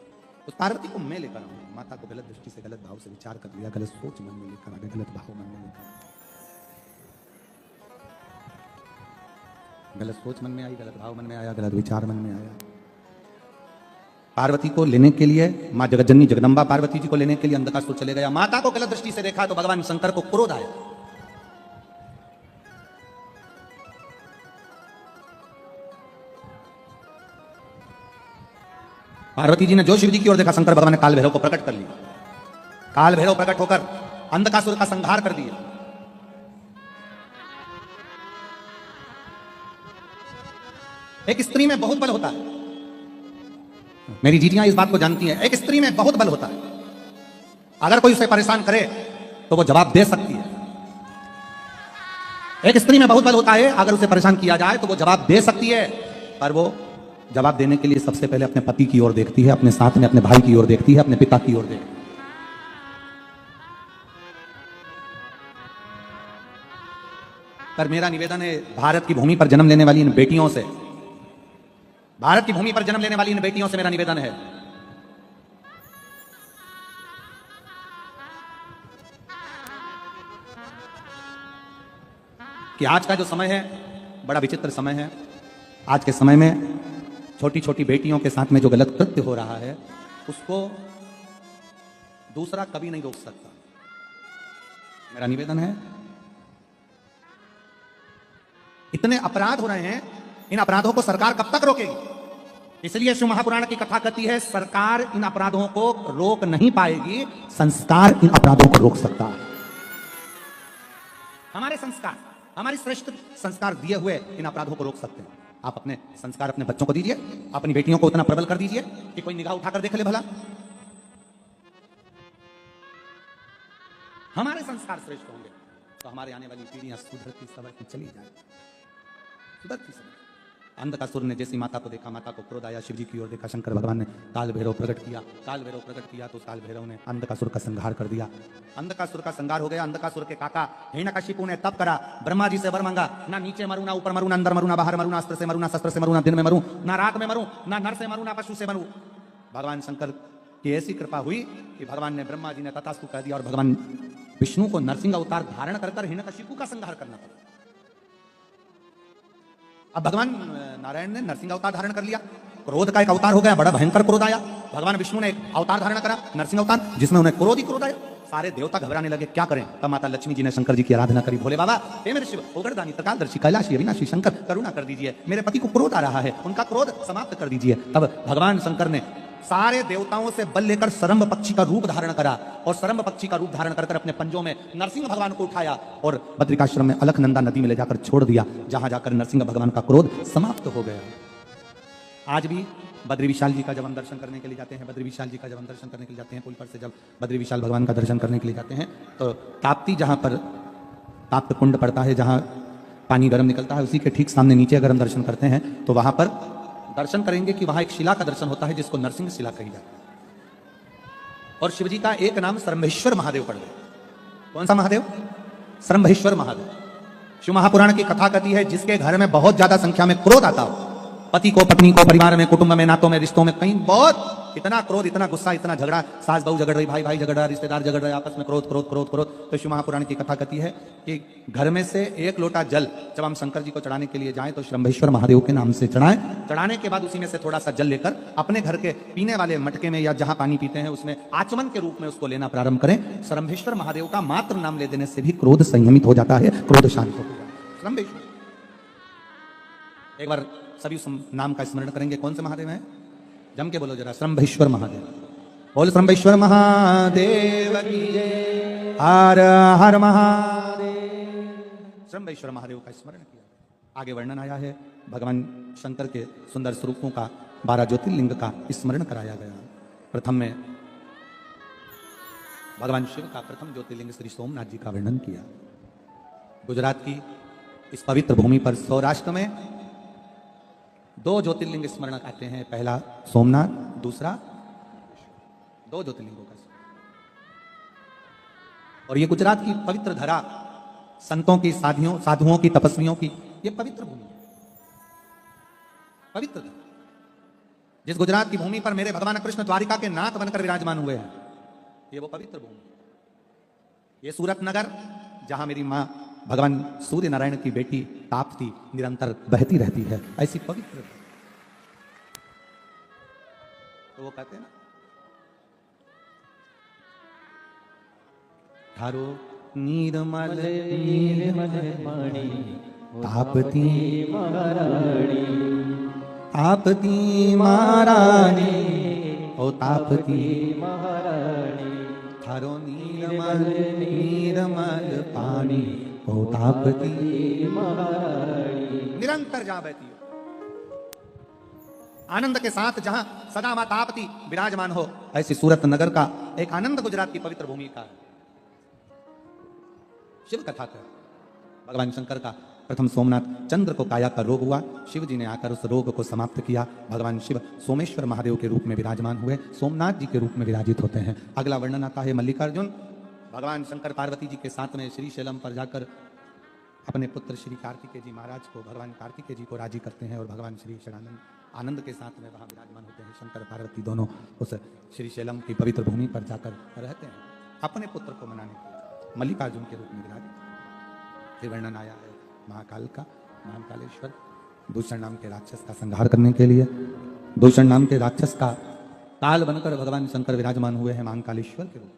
उस पार्वती को मैं लेकर आऊंगा। माता को गलत दृष्टि से, गलत भाव से विचार कर लिया, गलत सोच मन में लेकर आ गए, गलत भाव मन में लेकर, गलत सोच मन में आई, गलत भाव मन में आया, गलत विचार मन में आया। पार्वती को लेने के लिए, मां जगज्जननी जगदम्बा पार्वती जी को लेने के लिए अंधकासुर चले गया। माता को गलत दृष्टि से देखा तो भगवान शंकर को क्रोध आया। पार्वती जी ने जो शिव जी की ओर देखा, शंकर भगवान ने काल भैरव को प्रकट कर लिया। काल भैरव प्रकट होकर अंधकासुर का संहार कर दिया। एक स्त्री में बहुत बल होता है, मेरी जीजियां इस बात को जानती हैं, एक स्त्री में बहुत बल होता है। अगर कोई उसे परेशान करे तो वो जवाब दे सकती है। एक स्त्री में बहुत बल होता है, अगर उसे परेशान किया जाए तो वो जवाब दे सकती है, पर वो जवाब देने के लिए सबसे पहले अपने पति की ओर देखती है, अपने साथ में अपने भाई की ओर देखती है, अपने पिता की ओर देखती है। पर मेरा निवेदन है, भारत की भूमि पर जन्म लेने वाली इन बेटियों से, भारत की भूमि पर जन्म लेने वाली इन बेटियों से मेरा निवेदन है, कि आज का जो समय है बड़ा विचित्र समय है। आज के समय में छोटी छोटी बेटियों के साथ में जो गलत कृत्य हो रहा है उसको दूसरा कभी नहीं रोक सकता। मेरा निवेदन है, इतने अपराध हो रहे हैं, इन अपराधों को सरकार कब तक रोकेगी? इसलिए शिव महापुराण की कथा कहती है, सरकार इन अपराधों को रोक नहीं पाएगी, संस्कार इन अपराधों को रोक सकता है। हमारे संस्कार, हमारी श्रेष्ठ संस्कार दिए हुए इन अपराधों को रोक सकते हैं। आप अपने संस्कार अपने बच्चों को दीजिए, अपनी बेटियों को उतना प्रबल कर दीजिए कि कोई निगाह उठाकर देख ले भला। हमारे संस्कार श्रेष्ठ होंगे तो हमारे आने वाली पीढ़ियां सुधरती सवरती चली जाएगी, सुधरती सवरती। अंधकासुर ने जैसी माता को देखा, माता को क्रोध आया, शिव जी की ओर देखा, शंकर भगवान ने काल भैरव प्रकट किया। काल भैरव प्रकट किया तो काल भैरव ने अंधकासुर का संहार कर दिया। अंधकासुर का संहार हो गया। अंधकासुर के काका हिरण्यकशिपु ने तप करा, ब्रह्मा जी से वर मांगा, ना नीचे मरू, ना ऊपर मरू, ना अंदर मरू, ना बाहर मरू, ना अस्त्र से मरू, ना शस्त्र से मरू, ना दिन में मरू, ना रात में मरू, ना नर से मरू, ना पशु से मरू। भगवान शंकर की ऐसी कृपा हुई कि भगवान ने, ब्रह्मा जी ने तथास्तु कह दिया और भगवान विष्णु को नरसिंह अवतार धारण कर हिरण्यकशिपु का संहार करना पड़ा। अब भगवान नारायण ने नरसिंह अवतार धारण कर लिया, क्रोध का एक अवतार हो गया, बड़ा भयंकर क्रोध आया। भगवान विष्णु ने एक अवतार धारण करा, नरसिंह अवतार, जिसमें उन्हें क्रोध ही क्रोध आया। सारे देवता घबराने लगे, क्या करें? तब माता लक्ष्मी जी ने शंकर जी की आराधना करी, भोले बाबा हे मेरे शिव, ओगरदानी, त्रिकालदर्शी, कैलाशी, अविनाशी शंकर, करुणा कर दीजिए, मेरे पति को क्रोध आ रहा है, उनका क्रोध समाप्त कर दीजिए। तब भगवान शंकर ने सारे देवताओं से बल लेकर सरम्भ पक्षी का रूप धारण करा और सरम्भ पक्षी का रूप धारण कर अपने पंजों में नरसिंह भगवान को उठाया और बद्रिकाश्रम में अलकनंदा नदी में ले जाकर छोड़ दिया, जहां जाकर नरसिंह भगवान का क्रोध समाप्त हो गया। आज भी बद्री विशाल जी का जब हम दर्शन करने के लिए जाते हैं, बद्री विशाल जी का जब हम दर्शन करने के लिए जाते हैं, पुल पर से जब बद्री विशाल भगवान का दर्शन करने के लिए जाते हैं, तो ताप्ती, जहां पर ताप्त कुंड पड़ता है, जहां पानी गर्म निकलता है, उसी के ठीक सामने नीचे अगर हम दर्शन करते हैं तो वहां पर दर्शन करेंगे कि वहां एक शिला का दर्शन होता है जिसको नरसिंह शिला कही जाती है। और शिवजी का एक नाम सरम्भेश्वर महादेव पड़ गया। कौन सा महादेव? सरम्भेश्वर महादेव। शिव महापुराण की कथा कहती है जिसके घर में बहुत ज्यादा संख्या में क्रोध आता हो, पति को, पत्नी को, परिवार में, कुटुंब में, नातों में, रिश्तों में, कहीं बहुत इतना क्रोध, इतना गुस्सा, इतना झगड़ा, सास बहू झगड़ रही, भाई भाई झगड़ रहा, रिश्तेदार झगड़ रहे, आपस में क्रोध क्रोध क्रोध क्रोध, तो शिव महापुराण की कथा कहती है कि घर में से एक लोटा जल जब हम शंकर जी को चढ़ाने के लिए जाएं तो सरम्भेश्वर महादेव के नाम से चढ़ाएं। चढ़ाने के बाद उसी में से थोड़ा सा जल लेकर अपने घर के पीने वाले मटके में या जहां पानी पीते हैं उसमें आचमन के रूप में उसको लेना प्रारंभ करें। सरम्भेश्वर महादेव का मात्र नाम ले देने से भी क्रोध संयमित हो जाता है, क्रोध शांत हो जाता है। सरम्भेश्वर, एक बार सभी उस नाम का स्मरण करेंगे। कौन से महादेव हैं? जम के बोलो जरा, सरम्भेश्वर महादेव। बोल सरम्भेश्वर महादेव की जय, हर हर महादेव। सरम्भेश्वर महादेव का स्मरण किया। आगे वर्णन आया है भगवान शंकर के सुंदर स्वरूपों का, 12 ज्योतिर्लिंग का स्मरण कराया गया। प्रथम में भगवान शिव का प्रथम ज्योतिर्लिंग श्री सोमनाथ जी का वर्णन किया। गुजरात की इस पवित्र भूमि पर सौराष्ट्र में 2 ज्योतिर्लिंग स्मरण आते हैं। पहला सोमनाथ, दूसरा 2 ज्योतिर्लिंगों का। और ये गुजरात की पवित्र धरा, संतों की, साधुओं की, तपस्वियों की ये पवित्र भूमि है, पवित्र धरा। जिस गुजरात की भूमि पर मेरे भगवान कृष्ण द्वारिका के नाथ बनकर विराजमान हुए हैं, ये वो पवित्र भूमि। ये सूरत नगर जहां मेरी मां भगवान सूर्य नारायण की बेटी ताप्ती निरंतर बहती रहती है, ऐसी पवित्र। तो वो कहते हैं ना, धारो नीरमल पानी ताप्ती महारानी, ताप्ती महारानी, ओ ताप्ती महारानी, थारो नीरमल नीरमल पानी, ओ ताप्ती महारानी। निरंतर जहां बहती हो, आनंद के साथ जहां सदा मां ताप्ती विराजमान हो, ऐसी सूरत नगर का एक आनंद गुजरात की पवित्र भूमि का है। शिव कथा का भगवान शंकर का प्रथम सोमनाथ चंद्र को काया का रोग हुआ, शिव जी ने आकर उस रोग को समाप्त किया। भगवान शिव सोमेश्वर महादेव के रूप में विराजमान हुए, सोमनाथ जी के रूप में विराजित होते हैं। अगला वर्णन आता है मल्लिकार्जुन। भगवान शंकर पार्वती जी के साथ में श्री शैलम पर जाकर अपने पुत्र श्री कार्तिकेय जी महाराज को, भगवान कार्तिकेय जी को राजी करते हैं और भगवान श्री शरणानंद आनंद के साथ में वहां विराजमान होते हैं। शंकर पार्वती दोनों उस श्री शैलम की पवित्र भूमि पर जाकर रहते हैं अपने पुत्र को मनाने के लिए, मल्लिकार्जुन के रूप में विराजित। फिर वर्णन आया है महाकाल का, महाकालेश्वर, दूषण नाम के राक्षस का संहार करने के लिए, दूषण नाम के राक्षस का काल बनकर भगवान शंकर विराजमान हुए हैं महाकालेश्वर के रूप।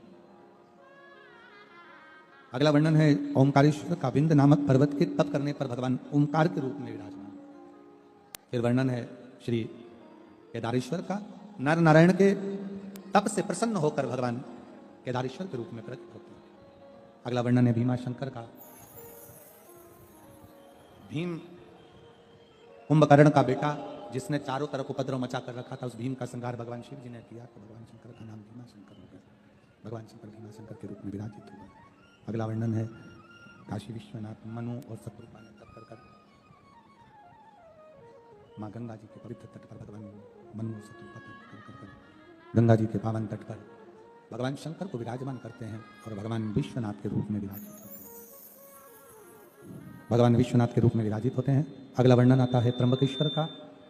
अगला वर्णन है ओमकारेश्वर का, विंध्य नामक पर्वत के तप करने पर भगवान ओमकार के रूप में विराजमान। फिर वर्णन है श्री केदारेश्वर का, नर नारायण के तप से प्रसन्न होकर भगवान केदारेश्वर के रूप में प्रकट होते हैं। अगला वर्णन है भीमा शंकर का, भीम कुंभकर्ण का बेटा जिसने चारों तरफ उपद्रव मचा कर रखा था, उस भीम का संहार भगवान शिव जी ने किया, तो भगवान शंकर का नाम भीमा शंकर हो गया। भगवान शंकर भीमा शंकर के रूप में विराजित हुआ। अगला वर्णन है काशी विश्वनाथ, मनु और शत्रुपा ने तप कर माँ गंगा जी के पवित्र तट पर भगवान मनु और शत्रुपा तप कर गंगा जी के पावन तट पर भगवान शंकर को विराजमान करते हैं और भगवान विश्वनाथ के रूप में विराजित होते हैं। भगवान विश्वनाथ के रूप में विराजित होते हैं। अगला वर्णन आता है त्र्यंबकेश्वर का,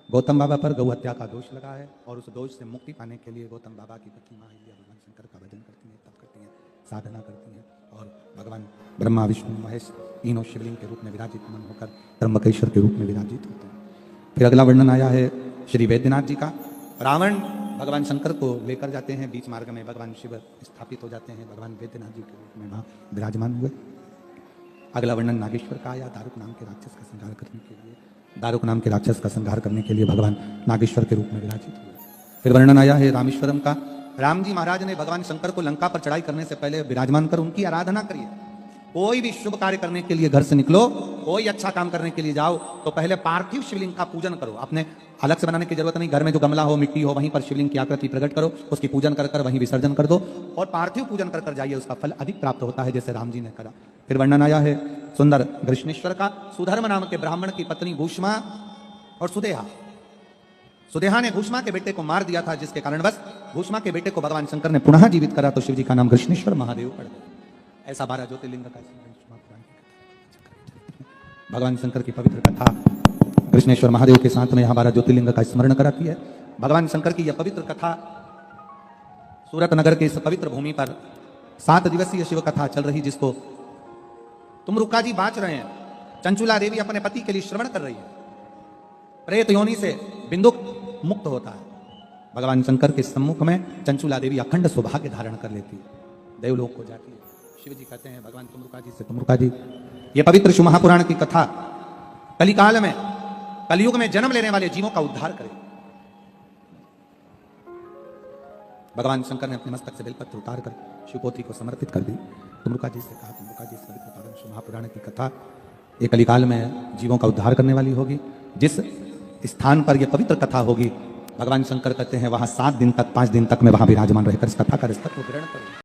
गौतम बाबा पर गौ हत्या का दोष लगा है और उस दोष से मुक्ति पाने के लिए गौतम बाबा की पत्नी माँ अहिल्या भगवान शंकर का भजन करती हैं, तप करती हैं, साधना करती हैं और भगवान ब्रह्मा विष्णु महेश तीनों शिवलिंग के रूप में विराजित मन होकर त्र्यंबकेश्वर के रूप में विराजित होते हैं। फिर अगला वर्णन आया है श्री वैद्यनाथ जी का, रावण भगवान शंकर को लेकर जाते हैं, बीच मार्ग में भगवान शिव स्थापित हो जाते हैं, भगवान वैद्यनाथ जी के रूप में वहाँ विराजमान हुए। अगला वर्णन नागेश्वर का आया, दारुक नाम के राक्षस का संहार करने के लिए, दारुक नाम के राक्षस का संहार करने के लिए भगवान नागेश्वर के रूप में विराजित हुए। फिर वर्णन आया है रामेश्वरम का, राम जी महाराज ने भगवान शंकर को लंका पर चढ़ाई करने से पहले विराजमान कर उनकी आराधना करिए। कोई भी शुभ कार्य करने के लिए घर से निकलो, कोई अच्छा काम करने के लिए जाओ तो पहले पार्थिव शिवलिंग का पूजन करो। अपने अलग से बनाने की जरूरत नहीं, घर में जो गमला हो, मिट्टी हो, वहीं पर शिवलिंग की आकृति प्रकट करो, उसकी पूजन कर वहीं विसर्जन कर दो और पार्थिव पूजन कर जाइए, उसका फल अधिक प्राप्त होता है जैसे राम जी ने करा। फिर वर्णन आया है सुंदर कृष्णेश्वर का, सुधर्म नाम के ब्राह्मण की पत्नी भूष्मा और सुदेहा सुदेहा ने भूष्मा के बेटे को मार दिया था, जिसके कारणवश भूष्मा के बेटे को भगवान शंकर ने पुनः जीवित करा तो शिव जी का नाम कृष्णेश्वर महादेव पड़ गया। ऐसा 12 ज्योतिर्लिंग का भगवान शंकर की पवित्र कथा कृष्णेश्वर महादेव के साथ में यहां 12 ज्योतिर्लिंग का स्मरण कराती है। भगवान शंकर की यह पवित्र कथा सूरत नगर के इस पवित्र भूमि पर 7 दिवसीय शिव कथा चल रही, जिसको तुम रुक्का जी बाँच रहे हैं। चंचुला देवी अपने पति के लिए श्रवण कर रही है। प्रेत योनि से बिंदुक मुक्त होता है। भगवान शंकर के सम्मुख में चंचुला देवी अखंड सौभाग्य धारण कर लेती है, देवलोक को जाती है। शिव जी कहते हैं भगवान तुमरुका जी से, तुमरुका जी ये पवित्र शिव महापुराण की कथा कलिकाल में, कलयुग में जन्म लेने वाले जीवों का उद्धार करे। भगवान शंकर ने अपने मस्तक से बेलपत्र उतार कर शिवपोथी को समर्पित कर दी। तुमरुका जी से कहा, तुमरुका जी से पवित्र शिव महापुराण की कथा ये कलिकाल में जीवों का उद्धार करने वाली होगी। जिस स्थान पर यह पवित्र कथा होगी, भगवान शंकर कहते हैं वहां 7 दिन तक, 5 दिन तक मैं वहां विराजमान रहकर इस कथा का रसत्व ग्रहण करूंगा।